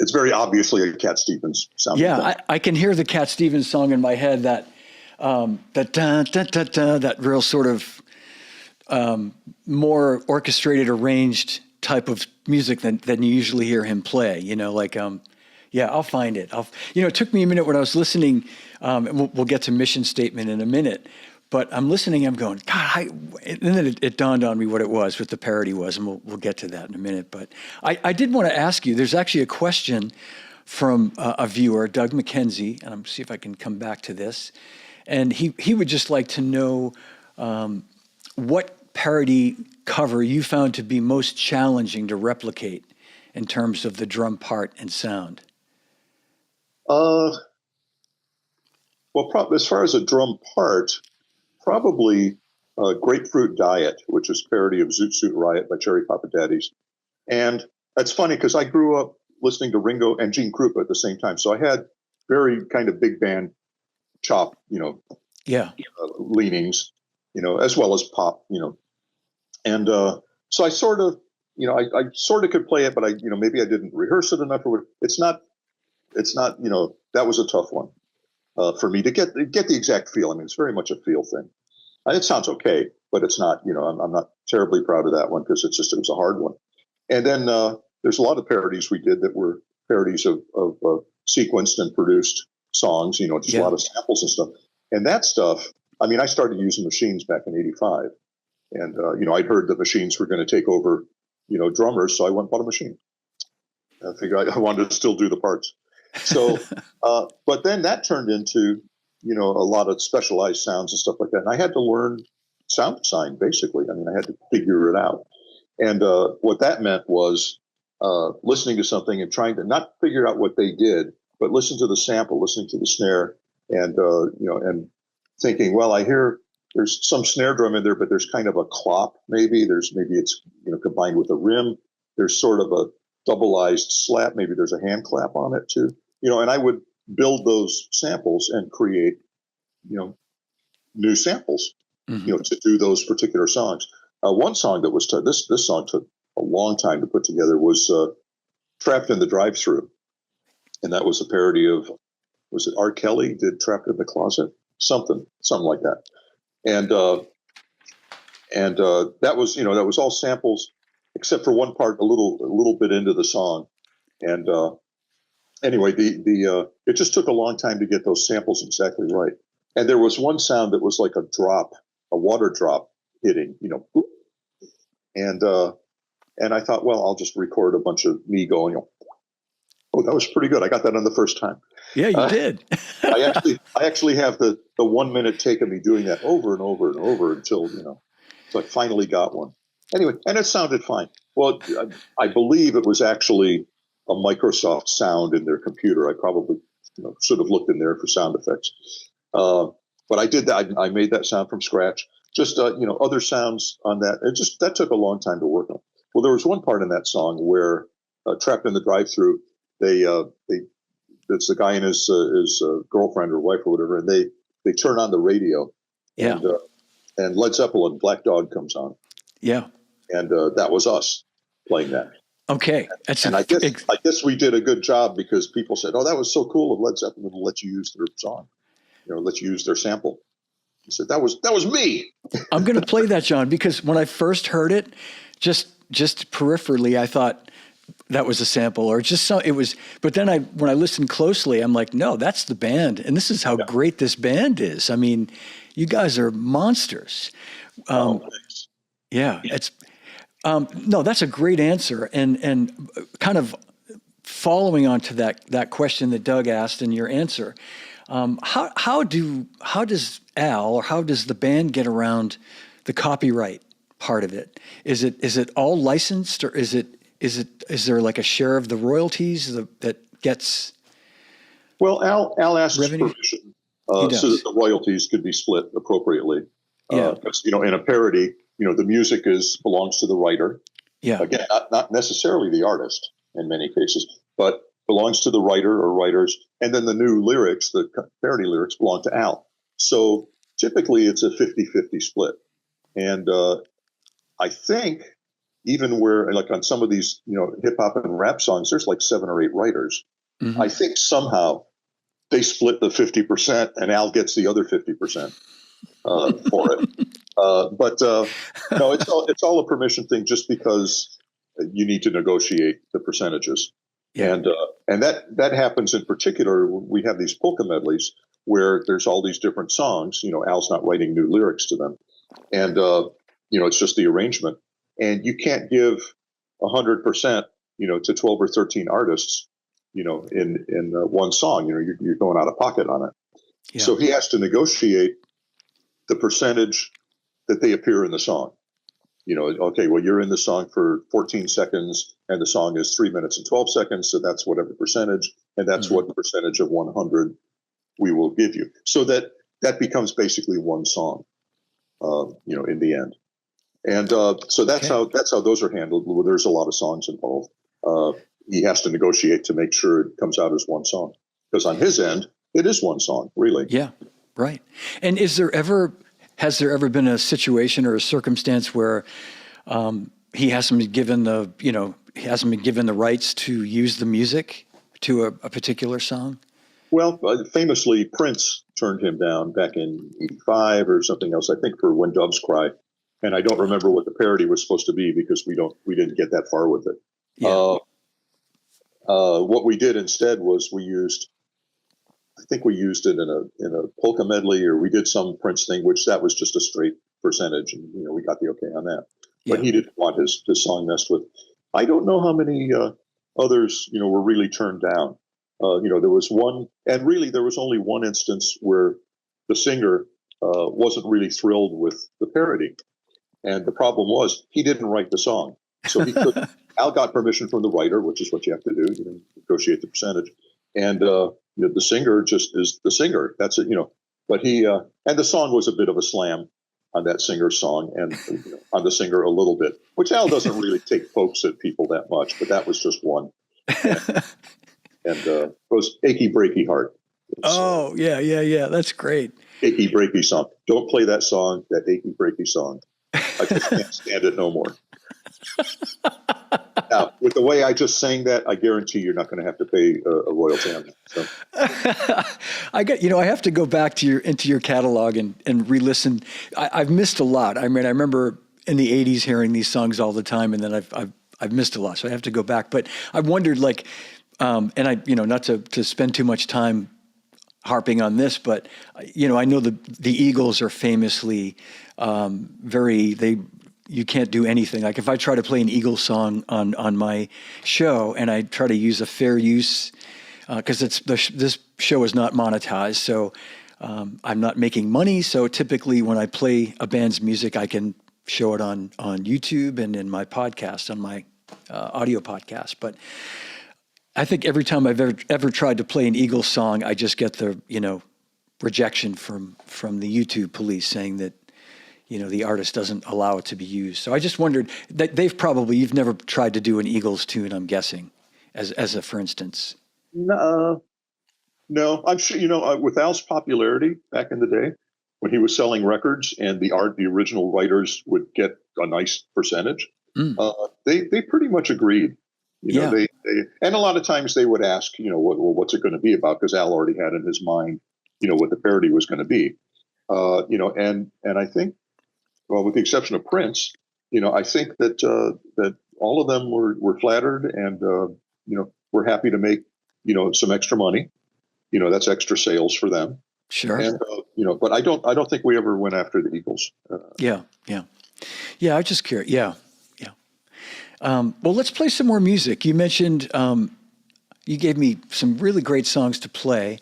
B: it's very obviously a Cat Stevens sound.
A: Yeah, I can hear the Cat Stevens song in my head. That that real sort of more orchestrated, arranged type of music than you usually hear him play. You know, like yeah, I'll find it. It took me a minute when I was listening. And we'll get to Mission Statement in a minute. But I'm listening, I'm going, God, and then it dawned on me what it was, what the parody was, and we'll get to that in a minute. But I did want to ask you, there's actually a question from a viewer, Doug McKenzie, and I'm see if I can come back to this. And he would just like to know what parody cover you found to be most challenging to replicate in terms of the drum part and sound.
B: Well, as far as a drum part, probably Grapefruit Diet, which is a parody of Zoot Suit Riot by Cherry Papa Daddies. And that's funny because I grew up listening to Ringo and Gene Krupa at the same time. So I had very kind of big band chop, leanings, as well as pop, And so I sort of, I sort of could play it, but maybe I didn't rehearse it enough. It's not, that was a tough one. For me to get the exact feel. I mean, it's very much a feel thing. It sounds okay, but it's not, I'm not terribly proud of that one because it was a hard one. And then there's a lot of parodies we did that were parodies of sequenced and produced songs, a lot of samples and stuff. And that stuff, I mean, I started using machines back in 85. And, I'd heard that machines were going to take over, drummers. So I went and bought a machine. I figured I wanted to still do the parts. So, but then that turned into, a lot of specialized sounds and stuff like that. And I had to learn sound design, basically. I mean, I had to figure it out. And what that meant was listening to something and trying to not figure out what they did, but listen to the sample, listening to the snare, and, and thinking, well, I hear there's some snare drum in there, but there's kind of a clop, maybe. Maybe it's, combined with a rim. There's sort of a doubleized slap. Maybe there's a hand clap on it too, and I would build those samples and create, new samples, to do those particular songs. One song that was, this song took a long time to put together was Trapped in the Drive-Thru. And that was a parody of, was it R. Kelly did Trapped in the Closet? Something like that. And that was, that was all samples except for one part, a little bit into the song. And anyway, it just took a long time to get those samples exactly right. And there was one sound that was like a drop, a water drop hitting, boop. And I thought, well, I'll just record a bunch of me going, oh, that was pretty good. I got that on the first time.
A: Yeah, you did.
B: I actually have the 1 minute take of me doing that over and over and over until, so I finally got one. Anyway, and it sounded fine. Well, I believe it was actually a Microsoft sound in their computer. I probably should have looked in there for sound effects. But I did that. I made that sound from scratch. Just, other sounds on that. That took a long time to work on. Well, there was one part in that song where Trapped in the Drive-Thru, it's the guy and his girlfriend or wife or whatever, and they turn on the radio.
A: Yeah.
B: And Led Zeppelin, Black Dog comes on.
A: Yeah.
B: And that was us playing that.
A: Okay.
B: And I guess we did a good job because people said, oh, that was so cool of Led Zeppelin to let you use their song, let you use their sample. I said, that was me.
A: I'm going to play that, John, because when I first heard it, just peripherally, I thought that was a sample or just so it was. But then when I listened closely, I'm like, no, that's the band. And this is how great this band is. I mean, you guys are monsters.
B: Thanks.
A: Yeah, it's no, that's a great answer. And kind of following on to that question that Doug asked in your answer, how does Al or how does the band get around the copyright part of it? Is it all licensed or is there like a share of the royalties that gets?
B: Well, Al asks
A: revenue?
B: permission so that the royalties could be split appropriately.
A: Yeah.
B: Because, in a parody, the music belongs to the writer.
A: Yeah.
B: Again, not necessarily the artist in many cases, but belongs to the writer or writers. And then the new lyrics, the parody lyrics, belong to Al. So typically it's a 50-50 split. And I think even where, like on some of these, hip hop and rap songs, there's like 7 or 8 writers. Mm-hmm. I think somehow they split the 50% and Al gets the other 50% for it. But no, it's all a permission thing just because you need to negotiate the percentages. Yeah. And that happens in particular. We have these polka medleys where there's all these different songs. Al's not writing new lyrics to them. And, it's just the arrangement. And you can't give 100%, to 12 or 13 artists, in one song. You're going out of pocket on it. Yeah. So he has to negotiate the percentage that they appear in the song. Okay, well, you're in the song for 14 seconds and the song is 3 minutes and 12 seconds. So that's whatever percentage. And that's mm-hmm. what percentage of 100 we will give you. So that becomes basically one song, in the end. And so that's how those are handled. Well, there's a lot of songs involved. He has to negotiate to make sure it comes out as one song. Because on his end, it is one song, really.
A: Yeah, right. And has there ever been a situation or a circumstance where he hasn't been given the rights to use the music to a particular song?
B: Well, famously, Prince turned him down back in '85 or something else, I think, for When Doves Cry. And I don't remember what the parody was supposed to be because we didn't get that far with it. Yeah. What we did instead was we used it in a polka medley, or we did some Prince thing, which that was just a straight percentage, and we got the okay on that. Yeah. But he didn't want his song messed with. I don't know how many others were really turned down. There was one, and really there was only one instance where the singer wasn't really thrilled with the parody, and the problem was he didn't write the song, so he could. Al got permission from the writer, which is what you have to do, negotiate the percentage, and the singer just is the singer. That's it, But he and the song was a bit of a slam on that singer's song and on the singer a little bit, which Al doesn't really take pokes at people that much, but that was just one. And it was Achy Breaky Heart.
A: Yeah. That's great.
B: Achy Breaky song. Don't play that song, that Achy Breaky song. I just can't stand it no more. Now, with the way I just sang that, I guarantee you're not going to have to pay a royalty on that. So.
A: I have to go back into your catalog and re-listen. I've missed a lot. I mean, I remember in the '80s hearing these songs all the time, and then I've missed a lot, so I have to go back. But I wondered, and I, not to spend too much time harping on this, but I know the Eagles are famously you can't do anything. Like if I try to play an Eagles song on my show and I try to use a fair use, because this show is not monetized, so I'm not making money. So typically when I play a band's music, I can show it on YouTube and in my podcast, on my audio podcast. But I think every time I've ever tried to play an Eagles song, I just get the rejection from the YouTube police saying that the artist doesn't allow it to be used. So I just wondered that you've never tried to do an Eagles tune, I'm guessing, as a for instance.
B: No, I'm sure with Al's popularity back in the day when he was selling records and the original writers would get a nice percentage. They pretty much agreed. They and a lot of times they would ask, what's it going to be about? Because Al already had in his mind, what the parody was going to be. And I think, well, with the exception of Prince, I think that all of them were flattered and we're happy to make some extra money. That's extra sales for them.
A: Sure.
B: And but I don't think we ever went after the Eagles.
A: Yeah. I was just curious. Yeah. Well, let's play some more music. You mentioned, you gave me some really great songs to play,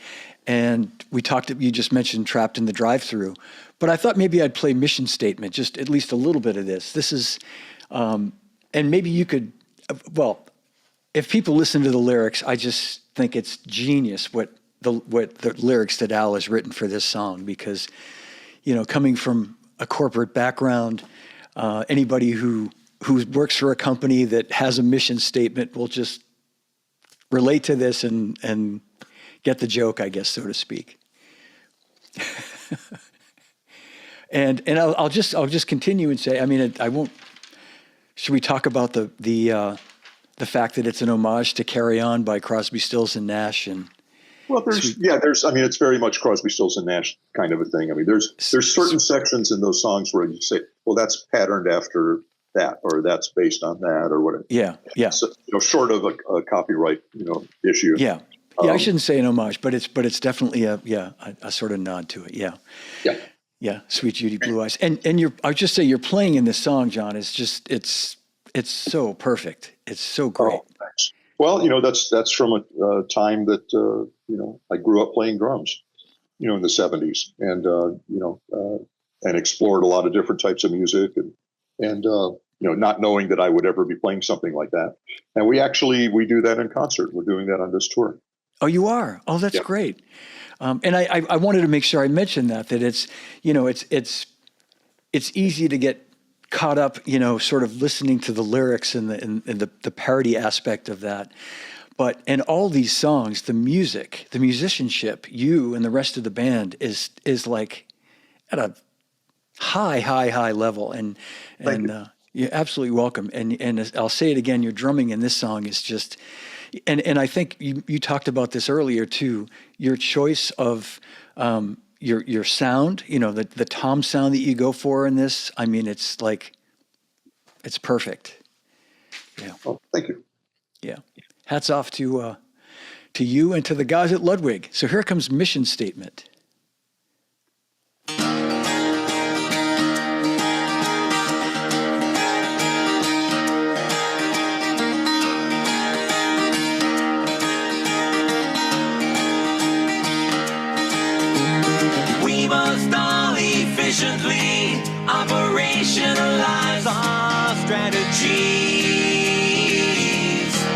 A: and you just mentioned Trapped in the Drive-Thru, but I thought maybe I'd play Mission Statement, just at least a little bit of this. This is, and maybe you could, well, if people listen to the lyrics, I just think it's genius what the lyrics that Al has written for this song, because, coming from a corporate background, anybody who works for a company that has a mission statement will just relate to this and get the joke, I guess, so to speak. and I'll just continue and say, I mean, I won't. Should we talk about the fact that it's an homage to "Carry On" by Crosby, Stills and Nash? And
B: well, I mean, it's very much Crosby, Stills and Nash kind of a thing. I mean, there's certain sections in those songs where you say, well, that's patterned after that, or that's based on that, or whatever.
A: Yeah.
B: So, short of a copyright, issue.
A: Yeah. I shouldn't say an homage, but it's definitely a sort of nod to it. Yeah. Sweet Judy Blue Eyes, and I would just say your playing in this song, John, is just it's so perfect. It's so great.
B: Oh, thanks. Well, that's from a time that I grew up playing drums, in the 70s, and and explored a lot of different types of music, and not knowing that I would ever be playing something like that. And we do that in concert. We're doing that on this tour.
A: Oh, you are? Oh, that's great. And I wanted to make sure I mentioned that it's, it's easy to get caught up, sort of listening to the lyrics and the parody aspect of that. But in all these songs, the music, the musicianship, you and the rest of the band is like at a high level. And you're absolutely welcome. And I'll say it again, your drumming in this song is just, and I think you talked about this earlier too, your choice of your sound, the tom sound that you go for in this. I mean, it's perfect. Yeah.
B: Oh, thank you.
A: Yeah. Hats off to you and to the guys at Ludwig. So here comes Mission Statement.
C: We must all efficiently operationalize our strategies.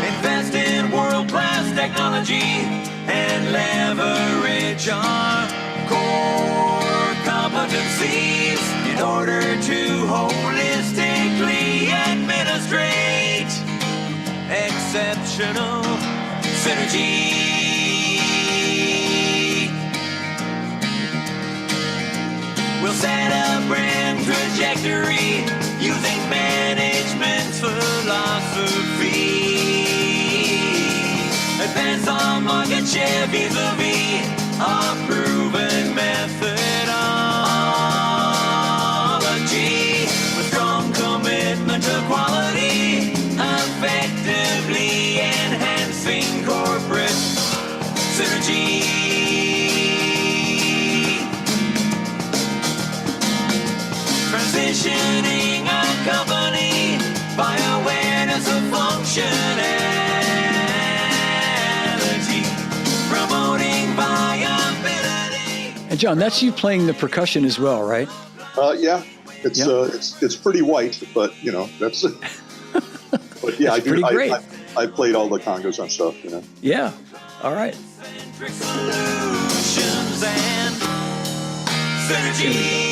C: Invest in world-class technology and leverage our core competencies in order to holistically administrate exceptional synergy. We'll set a brand trajectory using management's philosophy. Advance our market share vis-a-vis our proven methodology. With strong commitment to quality, effectively enhancing corporate synergy. functioning accompanied by awareness of functionality, promoting viability.
A: And John, that's you playing the percussion as well, right?
B: Yeah, it's pretty white, but you know that's. But yeah, I do.
A: Pretty great.
B: I played all the congos on stuff, you know.
A: Yeah. All right.
C: Solutions and synergy.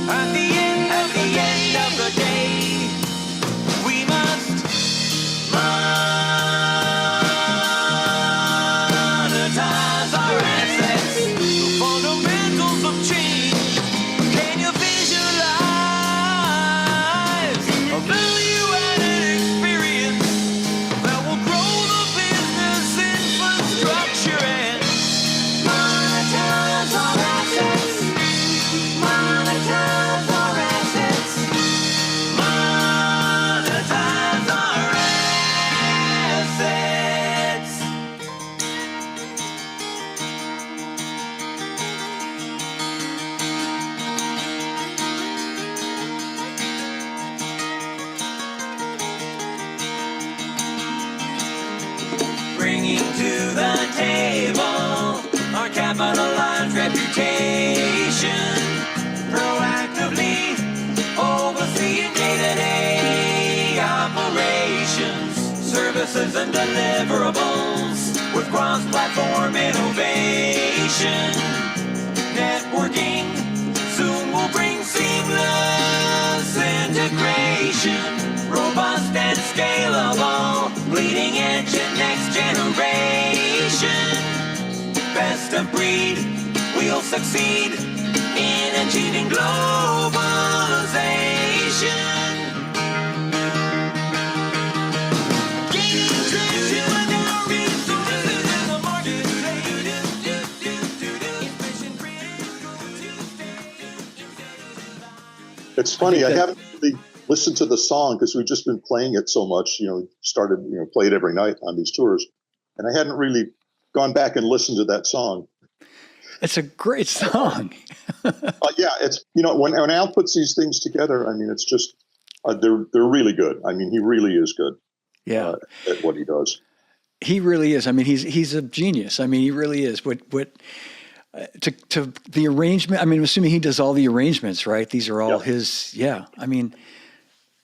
C: At the end of the day, we must monetize our assets. The fundamentals of change. Can you visualize a value-added experience that will grow the business infrastructure and monetize our assets? Monetize our assets. Monetize our assets. Bringing to the table our capitalized reputation, proactively overseeing day-to-day operations, services and deliverables with cross-platform innovation. Networking soon will bring seamless integration, robust and scalable, leading edge and next generation. Best of breed, we'll succeed in achieving globalization. Gaining traction with our resources in the marketplace.
B: It's funny. I
A: that-
B: haven't really listened to the song because we've just been playing it so much. You know, played every night on these tours, and I hadn't really gone back and listened to that song.
A: It's a great song.
B: Yeah, it's when Al puts these things together, I mean, it's just they're really good. I mean, he really is good.
A: Yeah.
B: At what he does.
A: He really is. I mean, he's a genius. I mean, he really is. What to the arrangement? I mean, I'm assuming he does all the arrangements, right? These are all his. Yeah. I mean,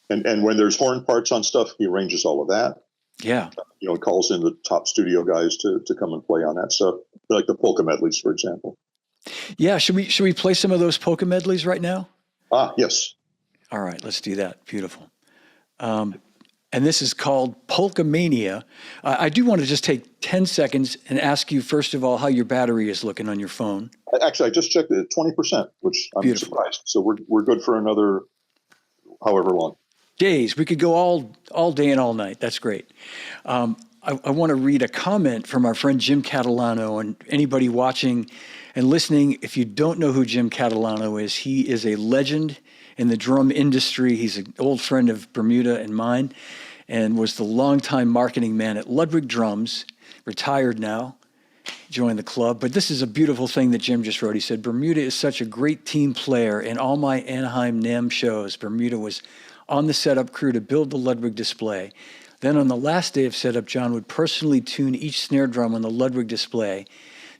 B: and when there's horn parts on stuff, he arranges all of that.
A: yeah.
B: He calls in the top studio guys to come and play on that stuff, like the polka medleys, for example.
A: Yeah. Should we play some of those polka medleys right now?
B: Yes.
A: All right. Let's do that. Beautiful. And this is called Polka Mania. I do want to just take 10 seconds and ask you, first of all, how your battery is looking on your phone.
B: Actually, I just checked it at 20%, which I'm
A: Beautiful.
B: surprised. So we're good for another however long.
A: Days. We could go all day and all night. That's great. I want to read a comment from our friend Jim Catalano, and anybody watching and listening, if you don't know who Jim Catalano is, he is a legend in the drum industry. He's an old friend of Bermuda and mine, and was the longtime marketing man at Ludwig Drums, retired now, joined the club. But this is a beautiful thing that Jim just wrote. He said, Bermuda is such a great team player. In all my Anaheim NAMM shows, Bermuda was on the setup crew to build the Ludwig display. Then on the last day of setup, John would personally tune each snare drum on the Ludwig display.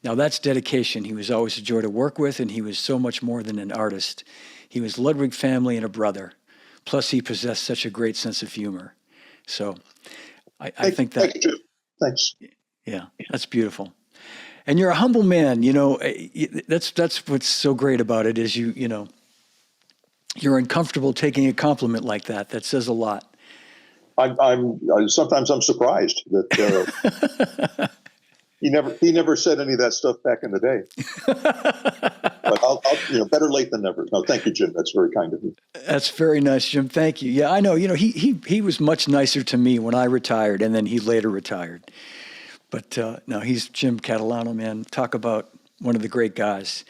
A: Now that's dedication. He was always a joy to work with, and he was so much more than an artist. He was Ludwig family and a brother. Plus, he possessed such a great sense of humor. So I think that...
B: Thank you. Thanks.
A: Yeah, that's beautiful. And you're a humble man. That's what's so great about it is you're uncomfortable taking a compliment like that. That says a lot.
B: Sometimes I'm surprised that He never said any of that stuff back in the day. But I'll better late than never. No, thank you, Jim. That's very kind of you.
A: That's very nice, Jim. Thank you. Yeah, I know. He was much nicer to me when I retired, and then he later retired. But no, he's Jim Catalano, man. Talk about one of the great guys.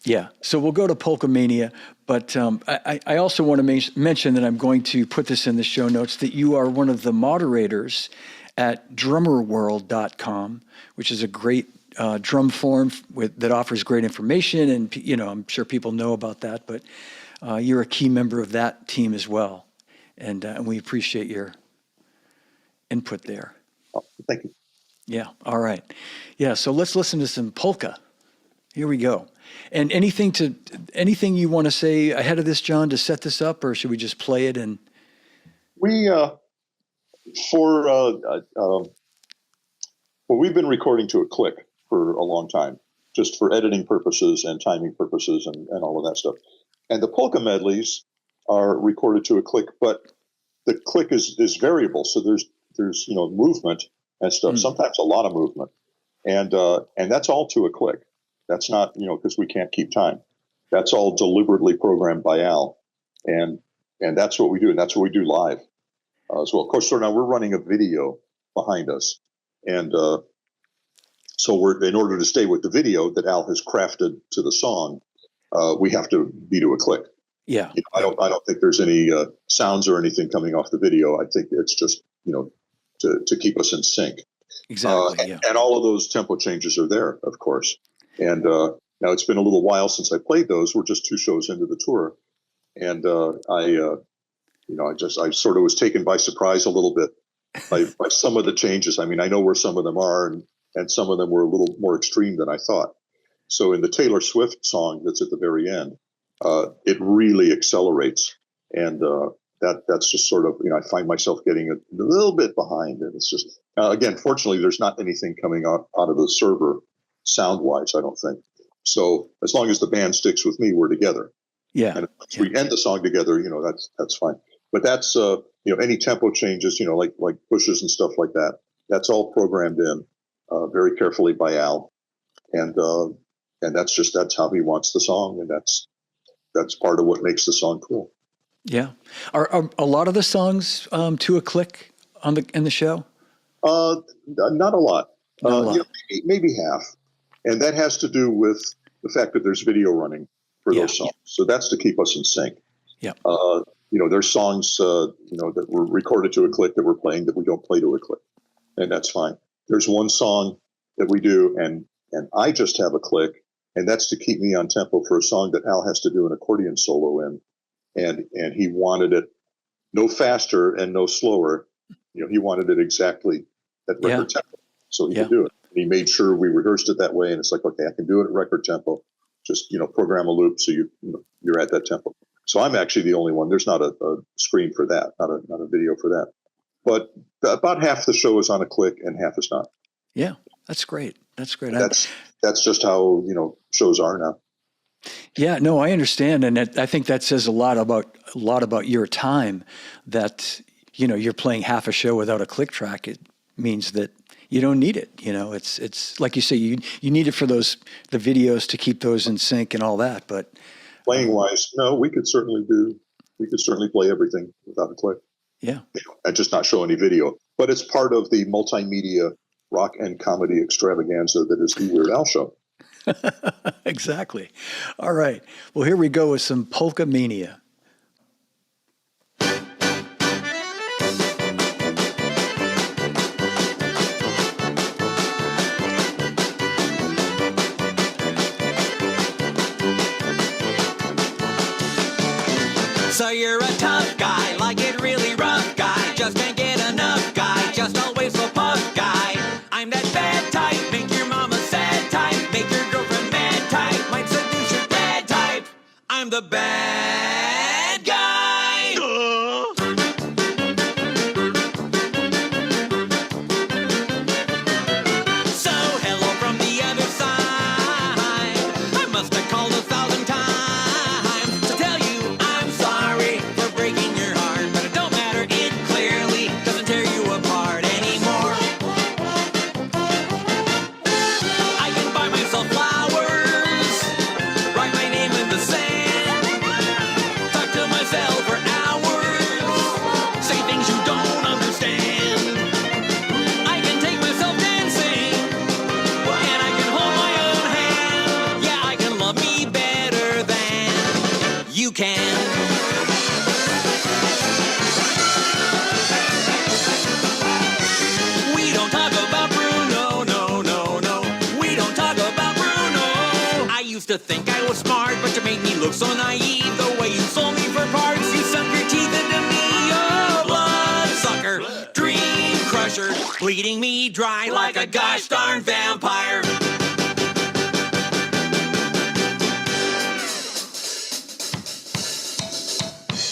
A: Yeah. So we'll go to Polka Mania, but I also want to mention that I'm going to put this in the show notes that you are one of the moderators at drummerworld.com, which is a great drum forum that offers great information. And, I'm sure people know about that, but you're a key member of that team as well. And we appreciate your input there.
B: Oh, thank you.
A: Yeah. All right. Yeah. So let's listen to some polka. Here we go. And anything you want to say ahead of this, John, to set this up, or should we just play it? And
B: we've been recording to a click for a long time, just for editing purposes and timing purposes and all of that stuff. And the polka medleys are recorded to a click, but the click is variable. So there's movement and stuff. Sometimes a lot of movement, and that's all to a click. That's not because we can't keep time. That's all deliberately programmed by Al, and that's what we do, and that's what we do live as well. Of course, so now we're running a video behind us, and so we're in order to stay with the video that Al has crafted to the song, we have to be to a click.
A: Yeah,
B: I don't think there's any sounds or anything coming off the video. I think it's just to keep us in sync.
A: Exactly. Yeah.
B: And all of those tempo changes are there, of course. And now it's been a little while since I played those. We're just 2 shows into the tour, and I sort of was taken by surprise a little bit by some of the changes. I mean, I know where some of them are, and some of them were a little more extreme than I thought. So in the Taylor Swift song that's at the very end, it really accelerates, and that's just sort of I find myself getting a little bit behind, and it's just again, fortunately, there's not anything coming out of the server. Sound-wise, I don't think. So as long as the band sticks with me, we're together.
A: Yeah.
B: And if we end the song together, that's fine. But that's any tempo changes, like pushes and stuff like that. That's all programmed in very carefully by Al, and that's how he wants the song, and that's part of what makes the song cool.
A: Yeah. Are a lot of the songs to a click in the show?
B: Not a lot.
A: Not a lot.
B: Maybe half. And that has to do with the fact that there's video running for those songs. So that's to keep us in sync.
A: Yeah.
B: There's songs, that were recorded to a click that we're playing that we don't play to a click. And that's fine. There's one song that we do, and I just have a click, and that's to keep me on tempo for a song that Al has to do an accordion solo in. And he wanted it no faster and no slower. He wanted it exactly at record tempo. So he could do it. He made sure we rehearsed it that way, and it's like, okay, I can do it at record tempo. Just program a loop so you're at that tempo. So I'm actually the only one. There's not a screen for that, not a video for that. But about half the show is on a click, and half is not.
A: Yeah, that's great. That's great.
B: That's just how shows are now.
A: Yeah, no, I understand, and I think that says a lot about your time. That you're playing half a show without a click track. It means that you don't need it. It's like you say, you need it for the videos to keep those in sync and all that. But
B: playing wise, no, we could certainly play everything without a click.
A: Yeah.
B: And just not show any video. But it's part of the multimedia rock and comedy extravaganza that is the Weird Al Show.
A: Exactly. All right. Well, here we go with some Polka Mania.
C: So you're a tough guy, like it really rough guy. Just can't get enough guy, just always so puff guy. I'm that bad type, make your mama sad type, make your girlfriend mad type, might seduce your dad type. I'm the bad guy. So hello from the other side. I must have called 1,000 times to tell you I'm sorry for breaking your heart, but it don't matter, it clearly doesn't tear you apart anymore. to think I was smart, but you made me look so naive. The way you sold me for parts, you sunk your teeth into me. Oh, bloodsucker, dream crusher, bleeding me dry like a gosh darn vampire.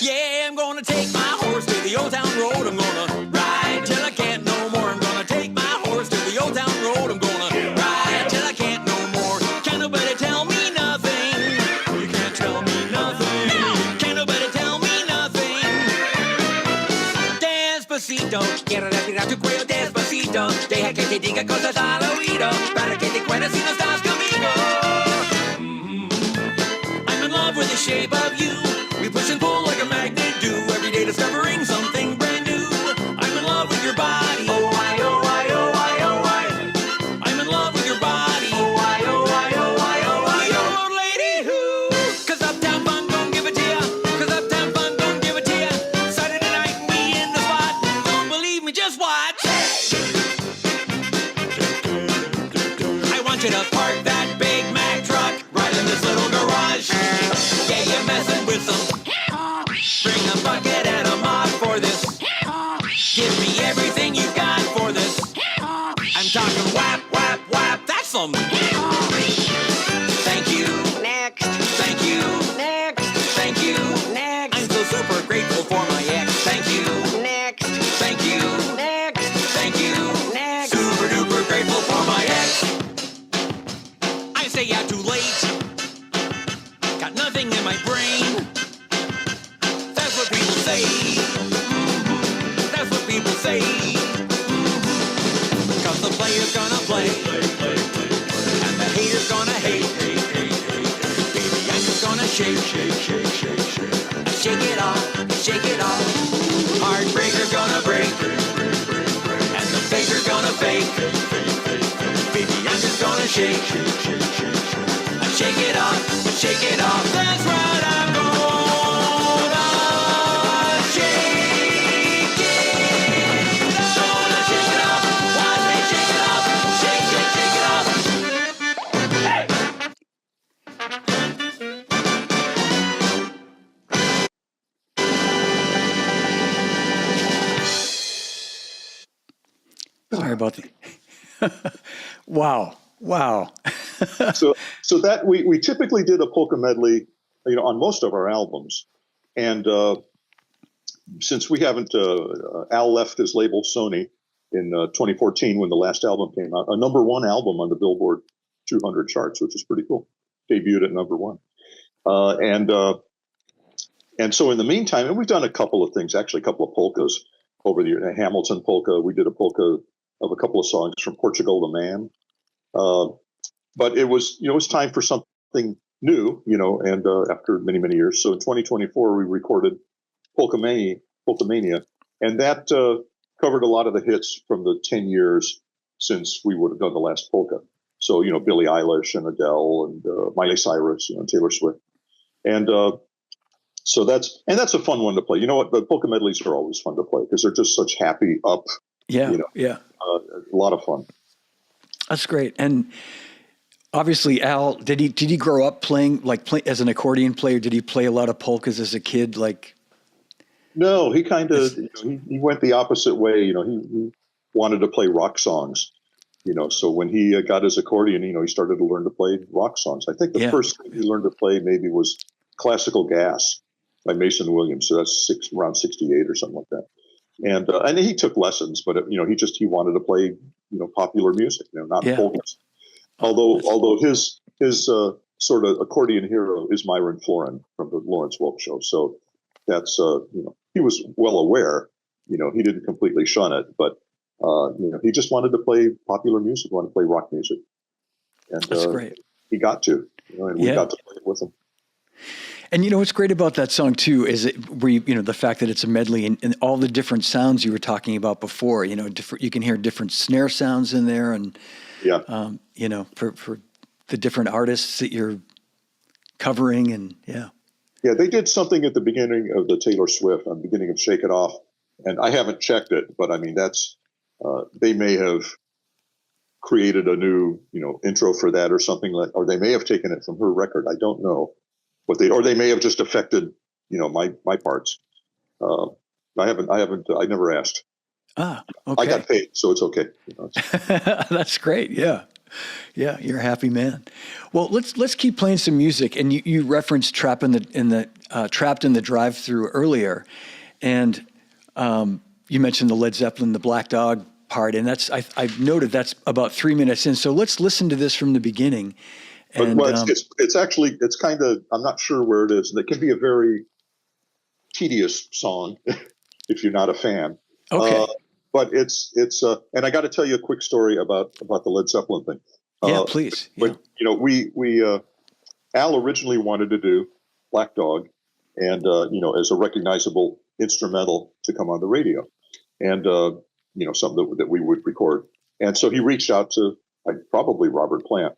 C: Yeah, I'm gonna take my horse to the old town road. I'm gonna ride till I can't no more. I'm gonna take my horse to the old town road. I'm gonna ride till I can't no more. Can't nobody tell me nothing. You can't tell me nothing. No. Can't nobody tell me nothing. Despacito, quiero respirar tu cuello despacito. Deja que te diga cosas al oído, para que te cuentes si no estás conmigo. I'm in love with the shape of you. We push and pull like a magnet do. Every day discovering something brand new. I'm in love with your body. Oh, I, oh, I, oh, I, oh, I. I'm in love with your body. Oh, I, oh, I, oh, I, oh, I. You're a old lady who. 'Cause Uptown Fun don't give it to ya. 'Cause Uptown Fun don't give it to ya. Saturday night and we in the spot. Don't believe me, just watch. I want you to park that Big Mac truck right in this little garage. Yeah, you're messing with some. Bring a bucket and a mop for this. Give me everything you got for this. I'm talking whap, whap, whap. That's some. Thank you. Next. Thank you. Next. Thank you. Next. I'm so super grateful for my ex. Thank you. Next. Thank you. Next. Thank you. Next. Super duper grateful for my ex. I say yeah, too late. Got nothing in my brain. That's what people say. That's what people say. 'Cause the player's gonna play, and the hater's gonna hate. Baby, I'm just gonna shake, shake, shake, shake, shake. Shake it off, shake it off. Heartbreaker's gonna break, and the faker's gonna fake. Baby, I'm just gonna shake, shake, shake, shake, shake. Shake it off, shake it off. That's right, I'm gonna shake it. Gonna shake it off. One day, shake it off. Shake, shake, shake it off. Hey!
A: Sorry about the. Wow. Wow.
B: So that we typically did a polka medley, on most of our albums, and since we haven't, Al left his label Sony in 2014 when the last album came out, a #1 album on the Billboard 200 charts, which is pretty cool. Debuted at #1, and so in the meantime, and we've done a couple of things, actually a couple of polkas over the year. A Hamilton polka, we did a polka of a couple of songs from Portugal the Man. But it was, it was time for something new, and after many, many years. So in 2024, we recorded Polkamania, and that covered a lot of the hits from the 10 years since we would have done the last polka. So, Billie Eilish and Adele and Miley Cyrus, Taylor Swift. And so that's a fun one to play. You know what? The polka medleys are always fun to play because they're just such happy, up,
A: Yeah.
B: a lot of fun.
A: That's great. And obviously, Al, did he grow up playing as an accordion player? Did he play a lot of polkas as a kid?
B: No, he kind of he went the opposite way. He wanted to play rock songs. So when he got his accordion, he started to learn to play rock songs. I think the first thing he learned to play maybe was Classical Gas by Mason Williams. So that's around 68 or something like that. And he took lessons, but he wanted to play popular music, not polkas. Although his sort of accordion hero is Myron Florin from the Lawrence Welk Show. So that's he was well aware. He didn't completely shun it, but he just wanted to play popular music, wanted to play rock music, and
A: that's great.
B: He got to, and we got to play it with him.
A: And what's great about that song too is the fact that it's a medley and all the different sounds you were talking about before. You can hear different snare sounds in there, and for the different artists that you're covering, and
B: they did something at the beginning of the Taylor Swift, on the beginning of Shake It Off, and I haven't checked it, but I mean that's they may have created a new, intro for that or something or they may have taken it from her record. I don't know or they may have just affected, my parts. I never asked.
A: Ah, okay.
B: I got paid, so it's okay.
A: That's great. Yeah. Yeah. You're a happy man. Well, let's keep playing some music. And you referenced Trapped in the Drive-Thru earlier. And, you mentioned the Led Zeppelin, the Black Dog part, and I've noted that's about 3 minutes in. So let's listen to this from the beginning. And,
B: it's kind of, I'm not sure where it is. And it can be a very tedious song if you're not a fan.
A: Okay.
B: But it's and I got to tell you a quick story about the Led Zeppelin thing.
A: Yeah, please.
B: But we Al originally wanted to do Black Dog, and as a recognizable instrumental to come on the radio, and something that we would record. And so he reached out to probably Robert Plant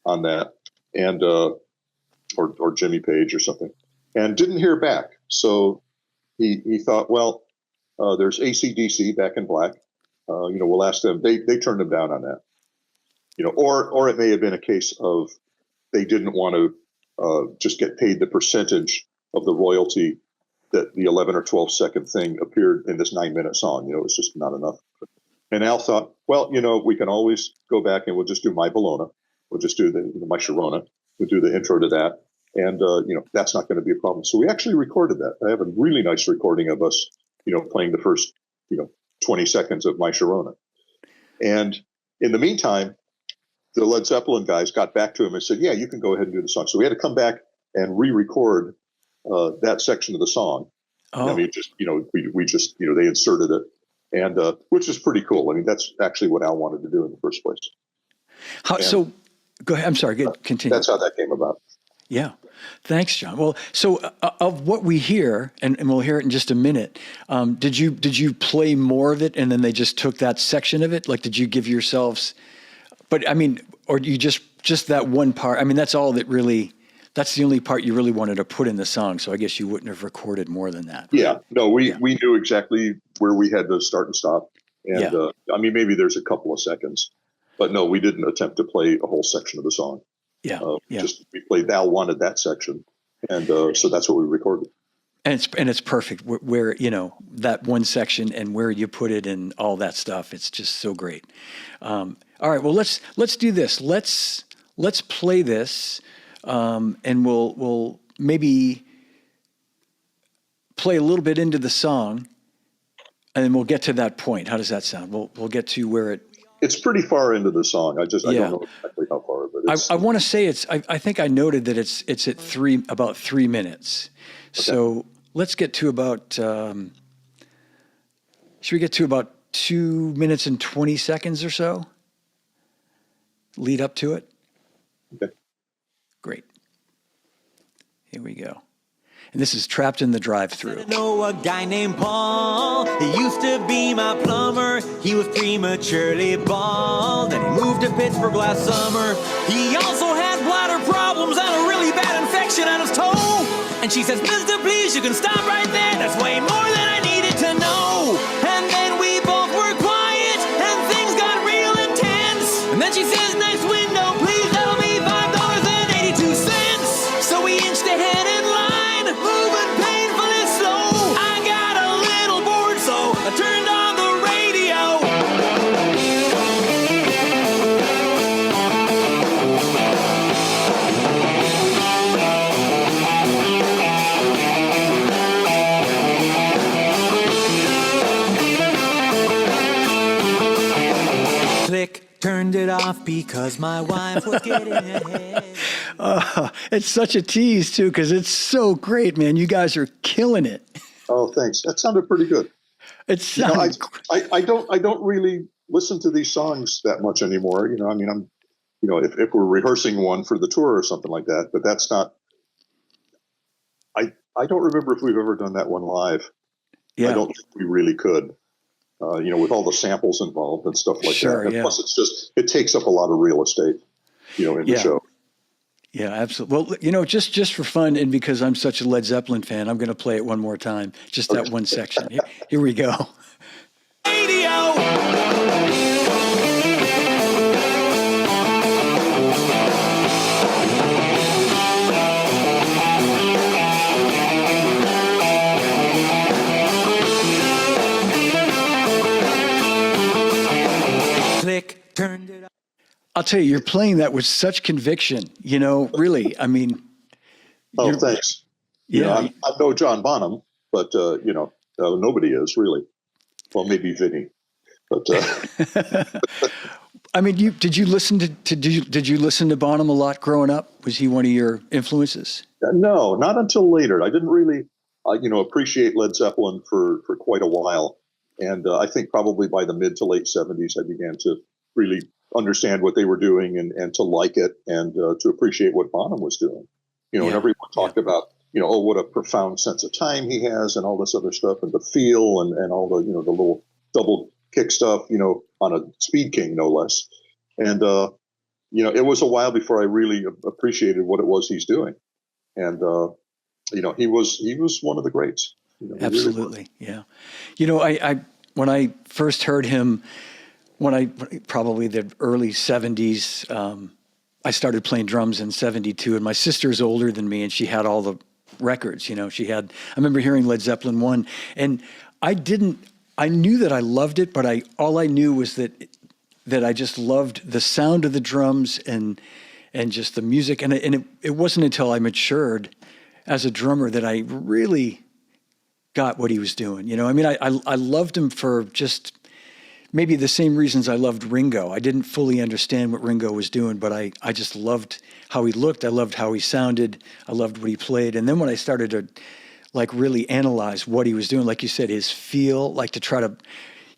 B: on that, and or Jimmy Page or something, and didn't hear back. So he thought, well, there's AC/DC, Back in Black. We'll ask them. They turned him down on that. Or it may have been a case of they didn't want to just get paid the percentage of the royalty that the 11 or 12 second thing appeared in this 9-minute song. It's just not enough. And Al thought, well, we can always go back and we'll just do My Bologna. We'll just do the My Sharona. We'll do the intro to that. And, that's not going to be a problem. So we actually recorded that. I have a really nice recording of us, playing the first, 20 seconds of My Sharona. And in the meantime, the Led Zeppelin guys got back to him and said, yeah, you can go ahead and do the song. So we had to come back and re-record that section of the song.
A: Oh.
B: I mean, just, we just, they inserted it, and which is pretty cool. I mean, that's actually what Al wanted to do in the first place.
A: So go ahead. I'm sorry. Continue.
B: That's how that came about.
A: Yeah. Thanks, John. Well, so of what we hear, and we'll hear it in just a minute, did you play more of it and then they just took that section of it? Like, did you give yourselves, but I mean, or you just that one part? I mean, that's the only part you really wanted to put in the song. So I guess you wouldn't have recorded more than that.
B: Yeah. No, we knew exactly where we had to start and stop. And I mean, maybe there's a couple of seconds, but no, we didn't attempt to play a whole section of the song.
A: Yeah.
B: Just we played. Al wanted that section, and so that's what we recorded.
A: And it's perfect where that one section and where you put it and all that stuff. It's just so great. All right. Well, let's do this. Let's play this, and we'll maybe play a little bit into the song, and then we'll get to that point. How does that sound? We'll get to where it.
B: It's pretty far into the song. I don't know exactly how far, but
A: I want to say I think I noted that it's at about 3 minutes. Okay. So let's get to about, should we get to about 2 minutes and 20 seconds or so? Lead up to it?
B: Okay.
A: Great. Here we go. And this is Trapped in the Drive-Thru.
C: I know a guy named Paul. He used to be my plumber. He was prematurely bald, and he moved to Pittsburgh last summer. He also has bladder problems and a really bad infection on his toe. And she says, "Mister, please, you can stop right there. That's way more than I needed to know." And then we both were quiet, and things got real intense. And then she says, "Next window, please tell me $5.82. So we inched ahead in line, moving painfully slow. I got a little bored, so I turned on the radio. Click. Turned it off because my wife was getting ahead.
A: It's such a tease, too, because it's so great, man. You guys are killing it.
B: Oh, thanks. That sounded pretty good.
A: It sounds.
B: I don't really listen to these songs that much anymore. I mean, I'm, if we're rehearsing one for the tour or something like that, but that's not. I don't remember if we've ever done that one live.
A: Yeah.
B: I don't think we really could. With all the samples involved and stuff like that. And plus, it takes up a lot of real estate, in the show.
A: Yeah, absolutely. Well, just for fun and because I'm such a Led Zeppelin fan, I'm going to play it one more time. Just that one section. Here we go.
C: Radio.
A: I'll tell you, you're playing that with such conviction, really. I mean,
B: oh, thanks.
A: Yeah.
B: I'm no John Bonham, but, nobody is really. Well, maybe Vinny, but,
A: I mean, did you listen to Bonham a lot growing up? Was he one of your influences?
B: no, not until later. I didn't really, appreciate Led Zeppelin for quite a while. And I think probably by the mid to late 70s, I began to really understand what they were doing and to like it and to appreciate what Bonham was doing. And everyone talked about, what a profound sense of time he has and all this other stuff and the feel and all the, the little double kick stuff, on a Speed King, no less. And, it was a while before I really appreciated what it was he's doing. And, he was one of the greats.
A: Absolutely. Really, yeah. I when I first heard him, probably the early 70s, I started playing drums in 72, and my sister's older than me, and she had all the records. I remember hearing Led Zeppelin 1, and I knew that I loved it, but all I knew was that I just loved the sound of the drums and just the music. And it wasn't until I matured as a drummer that I really got what he was doing. I mean, I loved him for just maybe the same reasons I loved Ringo. I didn't fully understand what Ringo was doing, but I just loved how he looked. I loved how he sounded. I loved what he played. And then when I started to really analyze what he was doing, like you said, his feel, to try to,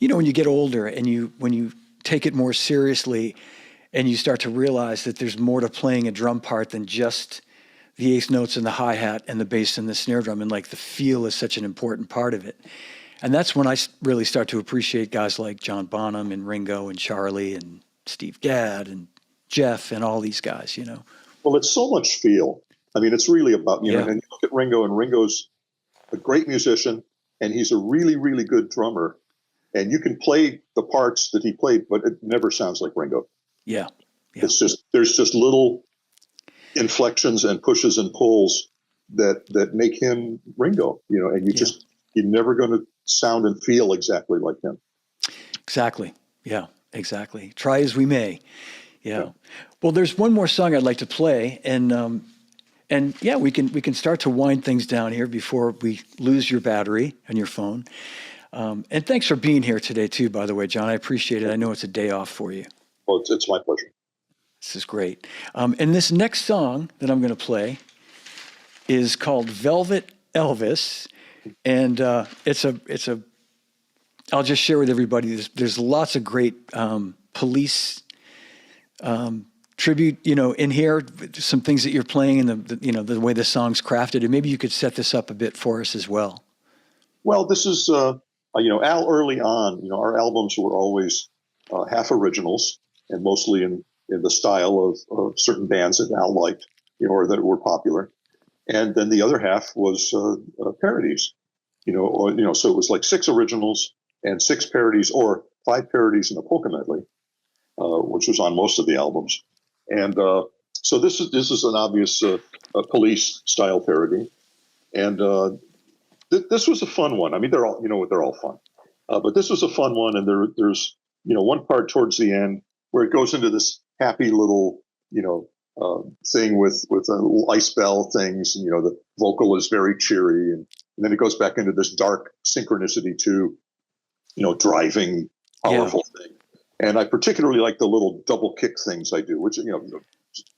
A: when you get older and when you take it more seriously and you start to realize that there's more to playing a drum part than just the eighth notes and the hi-hat and the bass and the snare drum. And the feel is such an important part of it. And that's when I really start to appreciate guys like John Bonham and Ringo and Charlie and Steve Gadd and Jeff and all these guys,
B: Well, it's so much feel. I mean, it's really about, and you look at Ringo, and Ringo's a great musician, and he's a really, really good drummer. And you can play the parts that he played, but it never sounds like Ringo.
A: Yeah.
B: It's just, there's just little inflections and pushes and pulls that make him Ringo, and you're never going to sound and feel exactly like him.
A: Exactly. Yeah, exactly. Try as we may. Yeah. Well, there's one more song I'd like to play, and we can start to wind things down here before we lose your battery on your phone. And thanks for being here today too, by the way, John. I appreciate it. I know it's a day off for you.
B: Well, it's my pleasure.
A: This is great. And this next song that I'm going to play is called Velvet Elvis. And I'll just share with everybody, there's lots of great Police tribute, in here, some things that you're playing and the way the song's crafted. And maybe you could set this up a bit for us as well.
B: Well, this is, Al, early on, our albums were always half originals and mostly in the style of certain bands that Al liked, or that were popular. And then the other half was parodies, so it was like 6 originals and 6 parodies, or 5 parodies and a polka medley, which was on most of the albums. And so this is an obvious Police style parody. And this was a fun one. I mean, they're all fun. But this was a fun one. And there's one part towards the end where it goes into this happy little, thing with ice bell things. And, the vocal is very cheery. And then it goes back into this dark synchronicity to, driving, powerful thing. And I particularly like the little double kick things I do, which,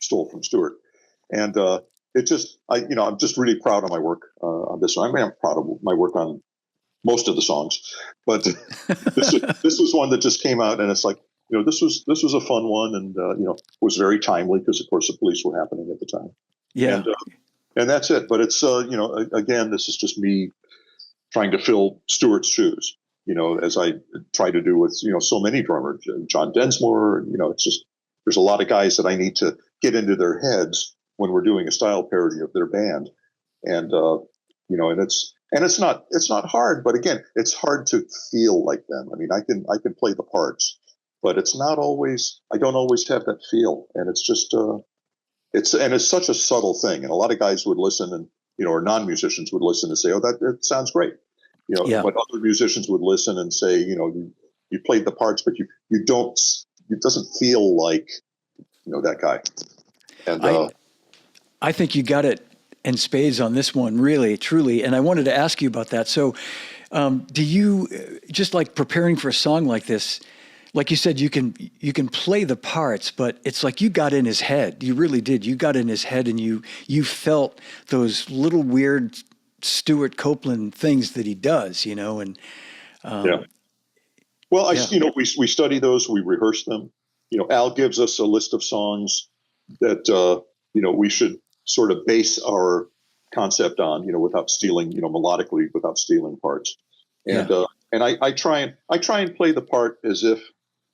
B: stole from Stewart. And I'm just really proud of my work on this one. I mean, I'm proud of my work on most of the songs, but this was one that just came out, and it's like, this was a fun one, and was very timely because, of course, the Police were happening at the time.
A: Yeah,
B: and that's it. But it's again, this is just me trying to fill Stewart's shoes. As I try to do with so many drummers, John Densmore. It's just there's a lot of guys that I need to get into their heads when we're doing a style parody of their band, and and it's not hard, but again, it's hard to feel like them. I mean, I can play the parts, but it's not always. I don't always have that feel, and it's just it's such a subtle thing, and a lot of guys would listen, and or non-musicians would listen and say, "Oh, that sounds great," But other musicians would listen and say, you played the parts, but you don't. It doesn't feel like that guy. And
A: I think you got it in spades on this one, really, truly. And I wanted to ask you about that. So do you, just like preparing for a song like this, like you said, you can play the parts, but it's like you got in his head. You really did. You got in his head, and you felt those little weird Stuart Copeland things that he does, and
B: yeah. Well, we study those, we rehearse them. Al gives us a list of songs that we should sort of base our concept on, without stealing, melodically, without stealing parts. And and I try and play the part as if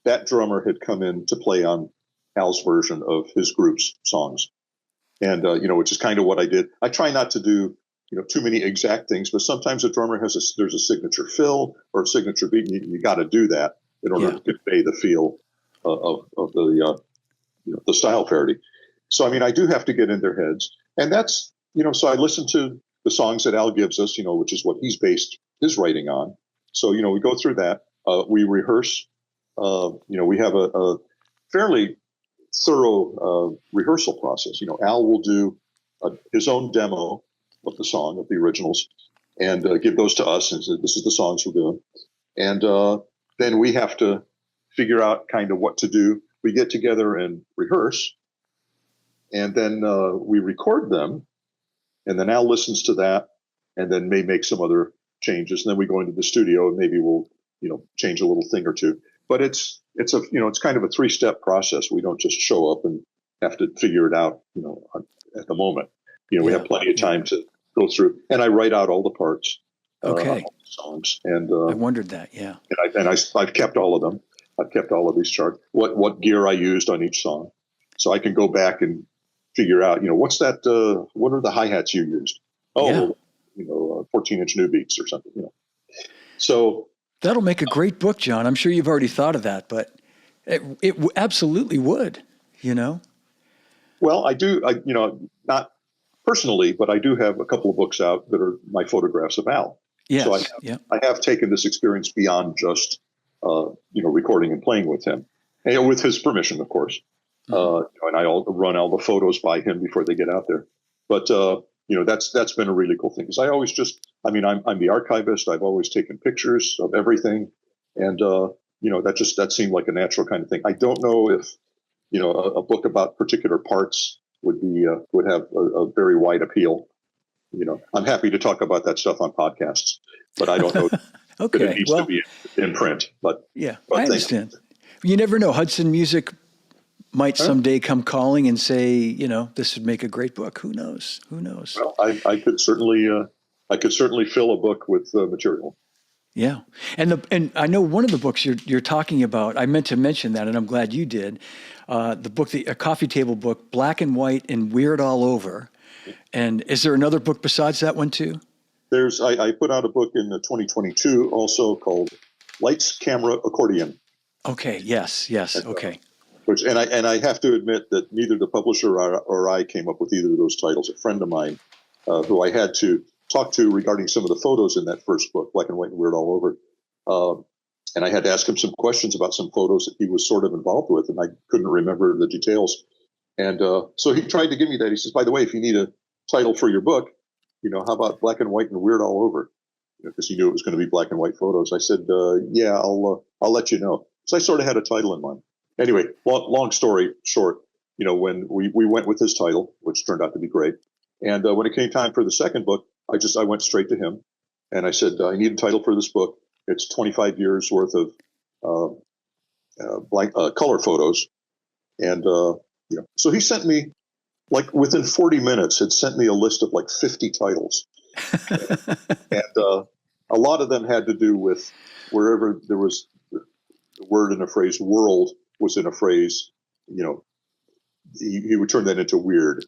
B: that drummer had come in to play on Al's version of his group's songs. And which is kind of what I did. I try not to do too many exact things, but sometimes a drummer there's a signature fill or a signature beat, and you got to do that in order to convey the feel of the style parody. So I do have to get in their heads, and that's so I listen to the songs that Al gives us, which is what he's based his writing on. So we go through that, we rehearse, we have a fairly thorough rehearsal process. Al will do his own demo of the song, of the originals, and give those to us and say, this is the songs we're doing. And then we have to figure out kind of what to do. We get together and rehearse, and then we record them, and then Al listens to that, and then may make some other changes. And then we go into the studio, and maybe we'll change a little thing or two. But it's kind of a 3-step process. We don't just show up and have to figure it out at the moment. We have plenty of time to go through, and I write out all the parts, all the songs, and
A: I wondered that, yeah.
B: And I've kept all of them. I've kept all of these charts. What gear I used on each song, so I can go back and figure out, what's that? What are the hi-hats you used? 14-inch new beats or something. So
A: that'll make a great book, John. I'm sure you've already thought of that, but it absolutely would. Well,
B: I do. Not personally, but I do have a couple of books out that are my photographs of Al.
A: Yes.
B: So I have taken this experience beyond just, recording and playing with him, and with his permission, of course. Mm-hmm. And I'll run all the photos by him before they get out there. But, that's been a really cool thing, because I always I'm the archivist. I've always taken pictures of everything. And, that seemed like a natural kind of thing. I don't know if, a book about particular parts would have a very wide appeal. I'm happy to talk about that stuff on podcasts, but I don't know that it needs to be in print. But
A: I understand. You never know. Hudson Music might someday come calling and say, this would make a great book. Who knows?
B: Well, I could certainly fill a book with material.
A: Yeah. And I know one of the books you're talking about, I meant to mention that, and I'm glad you did. The book, a coffee table book, Black and White and Weird All Over. And is there another book besides that one too?
B: I put out a book in 2022 also called Lights, Camera, Accordion.
A: Okay. Yes. Okay.
B: And I have to admit that neither the publisher or I came up with either of those titles. A friend of mine, who I had to talk to regarding some of the photos in that first book, Black and White and Weird All Over. And I had to ask him some questions about some photos that he was sort of involved with, and I couldn't remember the details. And so he tried to give me that. He says, by the way, if you need a title for your book, how about Black and White and Weird All Over? Because he knew it was going to be black and white photos. I said, I'll let you know. So I sort of had a title in mind. Anyway, long story short, when we went with his title, which turned out to be great. And when it came time for the second book, I went straight to him, and I said, I need a title for this book. It's 25 years worth of color photos. And, so he sent me, like within 40 minutes, had sent me a list of like 50 titles. And a lot of them had to do with wherever there was the word in a phrase, world was in a phrase, he would turn that into weird,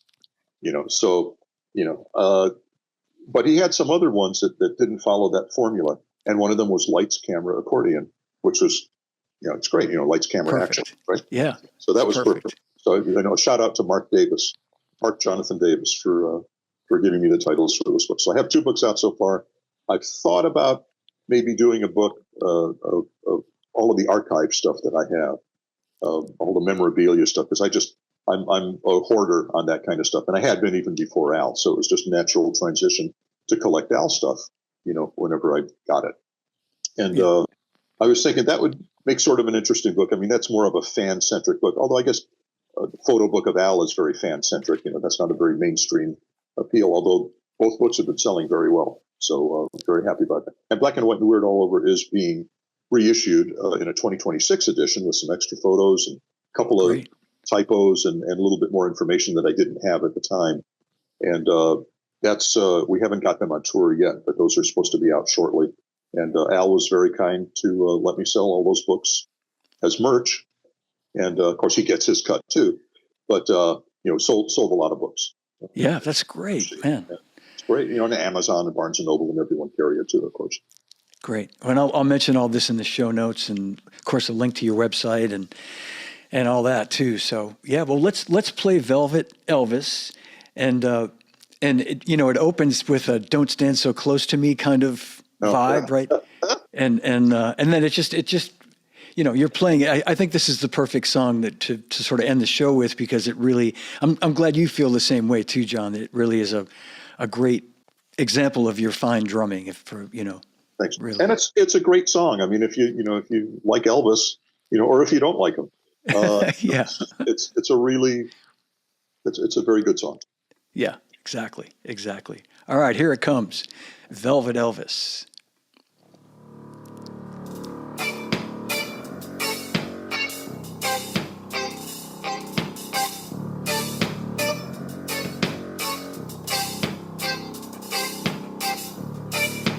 B: but he had some other ones that didn't follow that formula. And one of them was Lights, Camera, Accordion, which was, it's great, lights, camera,
A: perfect.
B: Action, right?
A: Yeah.
B: So that was perfect. So, shout out to Mark Jonathan Davis for giving me the titles for this book. So I have 2 books out so far. I've thought about maybe doing a book of all of the archive stuff that I have, all the memorabilia stuff, because I'm a hoarder on that kind of stuff, and I had been even before Al. So it was just a natural transition to collect Al stuff, whenever I got it. And I was thinking that would make sort of an interesting book. I mean, that's more of a fan-centric book, although I guess the photo book of Al is very fan-centric. That's not a very mainstream appeal, although both books have been selling very well. So I'm very happy about that. And Black and White and Weird All Over is being reissued in a 2026 edition with some extra photos and a couple of typos and a little bit more information that I didn't have at the time. And that's we haven't got them on tour yet, but those are supposed to be out shortly. And Al was very kind to let me sell all those books as merch. And of course, he gets his cut too. But sold a lot of books.
A: Yeah, that's great, man.
B: Yeah, it's great. And Amazon and Barnes and Noble and everyone carry it too, of course.
A: Great. And I'll mention all this in the show notes, and of course, a link to your website and all that too. So yeah, well, let's play Velvet Elvis, and it opens with a "Don't Stand So Close to Me" kind of vibe, right? And then it just you're playing. I think this is the perfect song to sort of end the show with, because it really. I'm glad you feel the same way too, John. It really is a great example of your fine drumming.
B: Thanks.
A: Really.
B: And it's a great song. I mean, if you like Elvis, or if you don't like him,
A: yeah,
B: it's a very good song.
A: Yeah, exactly. All right, here it comes, Velvet Elvis.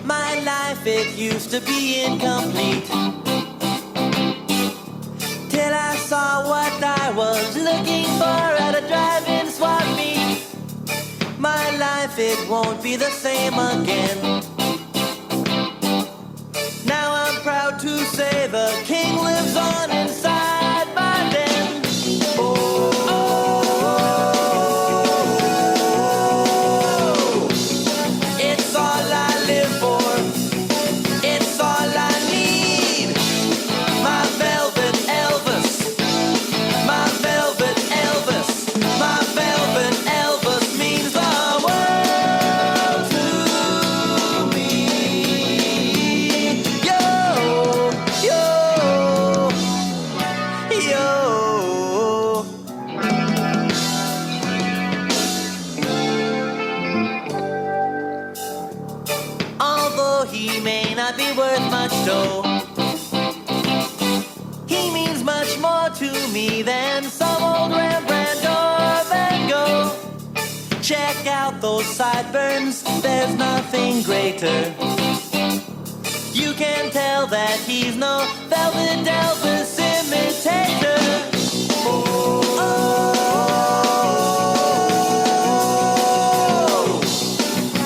C: My life, it used to be incomplete, till I saw what I was looking for at a drive-in swap meet. My life, it won't be the same again. Now I'm proud to say the king lives on inside my den. It's all I live for. It's all I need. My velvet Elvis. My velvet Elvis. My velvet Elvis means the world to me. Yo, yo, yo. Although he may not be worth much dough, he means much more to me than some old Rembrandt or Van Gogh. Check out those sideburns, there's nothing greater. You can tell that he's no Velvet Elvis imitator.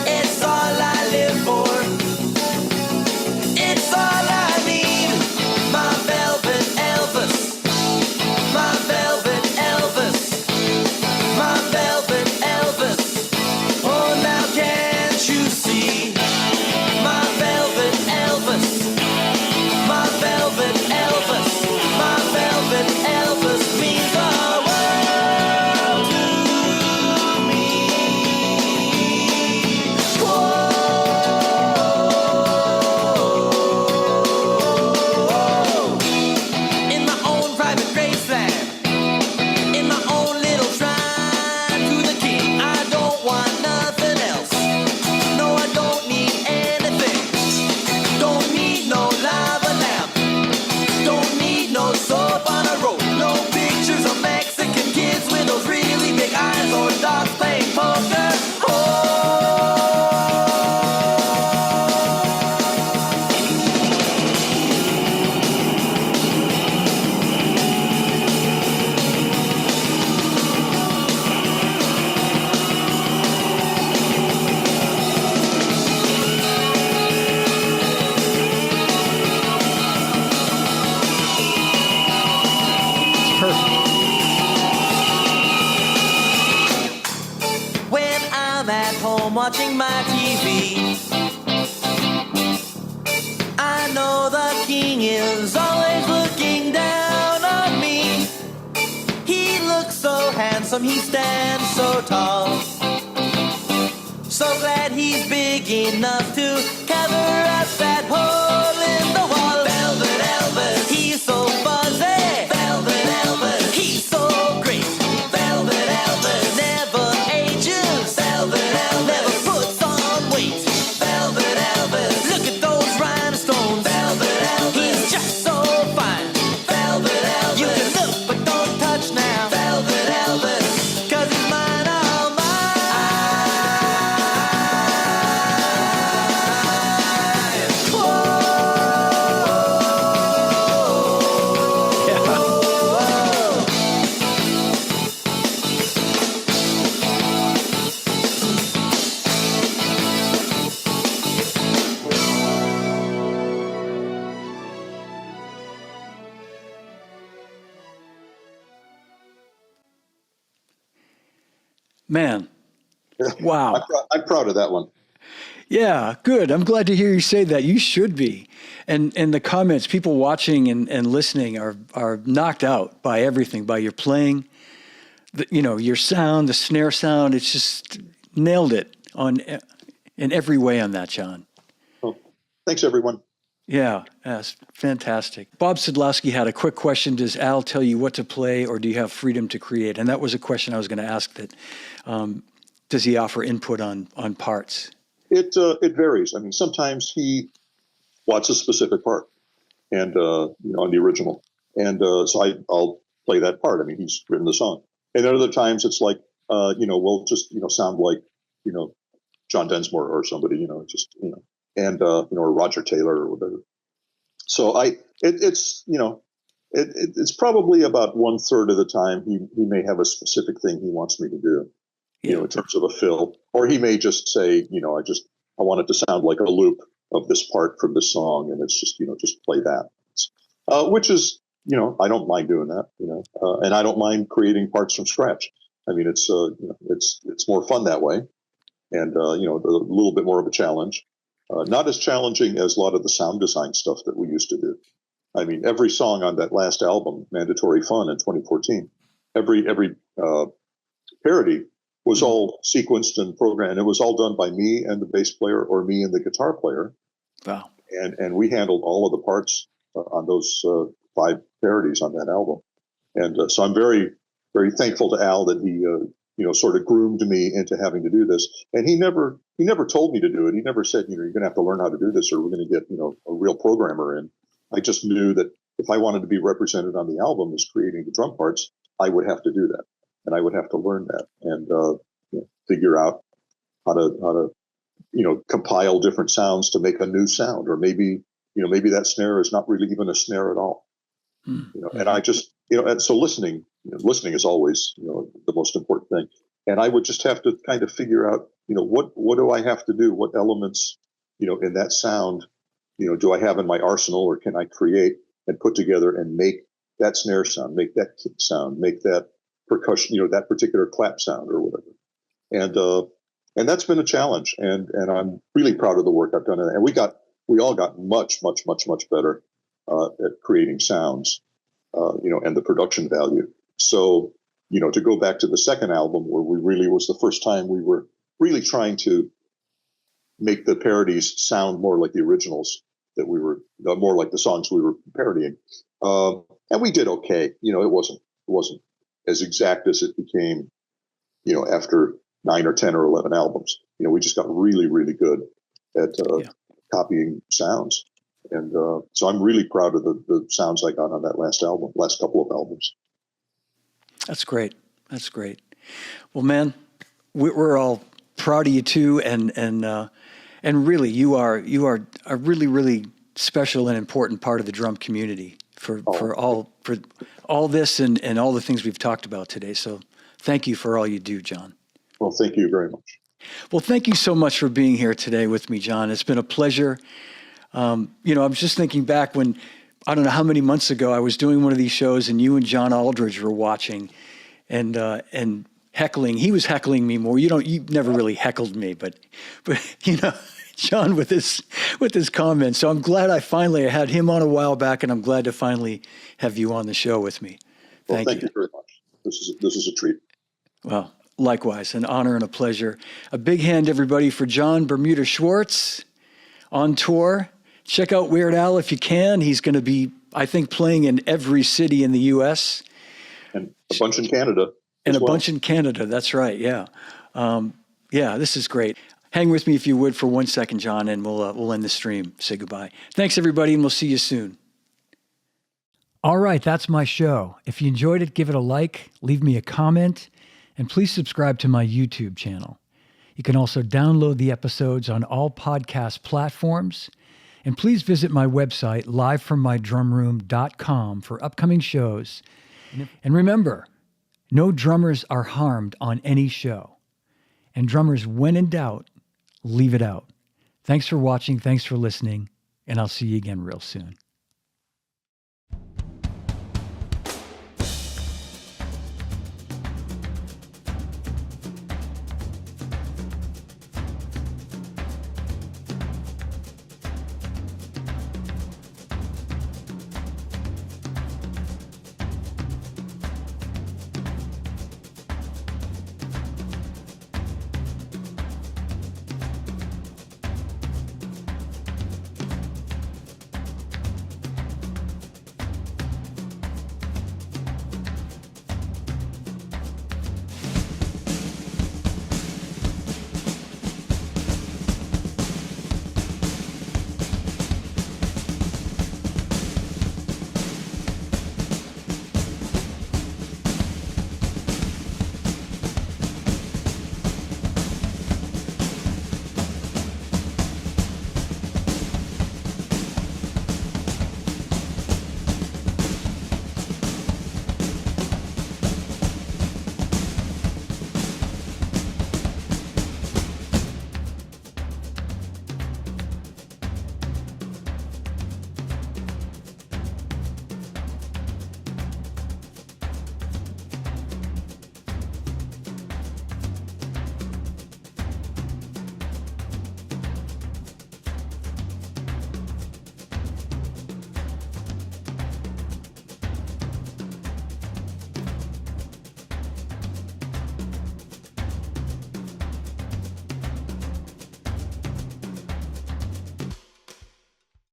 C: It's all I live for. It's all I need. My velvet Elvis. My velvet Elvis. My velvet Elvis. Oh, now can't you see? My velvet Elvis. My velvet Elvis. My velvet Elvis means the world to me. Whoa. In my own private graceland, in my own little shrine to the king, I don't want nothing else. No, I don't need anything. Don't need no lava lamp. Don't need no soap on a rope. No pictures of Mexican kids with those really big eyes or dogs playing poker.
A: It's perfect.
C: When I'm at home watching my TV, I know the king is always looking down on me. He looks so handsome. lonesome he stands so tall. So glad he's big enough to cover up that hole in the wall. Velvet Elvis, he's so fuzzy. Velvet Elvis, he's so great. Velvet Elvis never ages. Velvet Elvis never puts on weight. Velvet Elvis, look at those rhinestones. Velvet Elvis, he's just so fine. Velvet Elvis, you can look but don't touch now. Velvet Elvis, 'cause he's mine, all mine.
A: Man, wow.
B: I'm proud of that one.
A: Yeah, good. I'm glad to hear you say that. You should be. And the comments, people watching and listening are knocked out by everything, by your playing, your sound, the snare sound. It's just nailed it in every way on that, John.
B: Oh, thanks, everyone.
A: Yeah, that's fantastic. Bob Sidlowski had a quick question. Does Al tell you what to play, or do you have freedom to create? And that was a question I was going to ask. That does he offer input on parts?
B: It varies. I mean, sometimes he wants a specific part, and on the original, and so I'll play that part. I mean, he's written the song, and at other times it's like, we'll just sound like John Densmore or somebody, and or Roger Taylor or whatever. So it's probably about 1/3 of the time he may have a specific thing he wants me to do, in terms of a fill, or he may just say, I want it to sound like a loop of this part from this song, and it's just just play that, which is I don't mind doing that, and I don't mind creating parts from scratch. I mean, it's more fun that way, and a little bit more of a challenge. Not as challenging as a lot of the sound design stuff that we used to do. I mean, every song on that last album, Mandatory Fun in 2014, every parody was all sequenced and programmed. It was all done by me and the bass player, or me and the guitar player.
A: Wow.
B: And we handled all of the parts on those 5 parodies on that album. And so I'm very, very thankful to Al that he sort of groomed me into having to do this. And he never told me to do it. He never said, you're going to have to learn how to do this, or we're going to get, a real programmer in. I just knew that if I wanted to be represented on the album as creating the drum parts, I would have to do that. And I would have to learn that and, figure out how to compile different sounds to make a new sound, or maybe that snare is not really even a snare at all.
A: Mm-hmm.
B: And I just, and so listening is always, the most important thing. And I would just have to kind of figure out, what do I have to do? What elements, in that sound, do I have in my arsenal, or can I create and put together and make that snare sound, make that kick sound, make that percussion, that particular clap sound or whatever. And that's been a challenge. And I'm really proud of the work I've done. And we all got much, much, much, much better at creating sounds, and the production value. So, to go back to the second album, where we really was the first time we were really trying to make the parodies sound more like the originals, that we were more like the songs we were parodying. And we did okay. It wasn't as exact as it became, after 9 or 10 or 11 albums. We just got really, really good at copying sounds. And so I'm really proud of the sounds I got on that last couple of albums. That's
A: great. That's great. Well, man, we're all proud of you too. And really, you are a really, really special and important part of the drum community for all this and all the things we've talked about today. So thank you for all you do, John.
B: Well, thank you very much.
A: Well, thank you so much for being here today with me, John. It's been a pleasure. I'm just thinking back when, I don't know how many months ago, I was doing one of these shows and you and John Aldridge were watching and heckling. He was heckling me more. You never really heckled me, but John with his comments. So I'm glad I had him on a while back, and I'm glad to finally have you on the show with me.
B: Thank you very much. This is a treat.
A: Well, likewise, an honor and a pleasure. A big hand, everybody, for John Bermuda Schwartz on tour. Check out Weird Al if you can. He's going to be, I think, playing in every city in the U.S.
B: And a bunch in Canada.
A: And a bunch in Canada. That's right. Yeah. Yeah, this is great. Hang with me if you would for 1 second, John, and we'll end the stream. Say goodbye. Thanks, everybody, and we'll see you soon. All right, that's my show. If you enjoyed it, give it a like, leave me a comment, and please subscribe to my YouTube channel. You can also download the episodes on all podcast platforms. And please visit my website, livefrommydrumroom.com, for upcoming shows. And remember, no drummers are harmed on any show. And drummers, when in doubt, leave it out. Thanks for watching, thanks for listening, and I'll see you again real soon.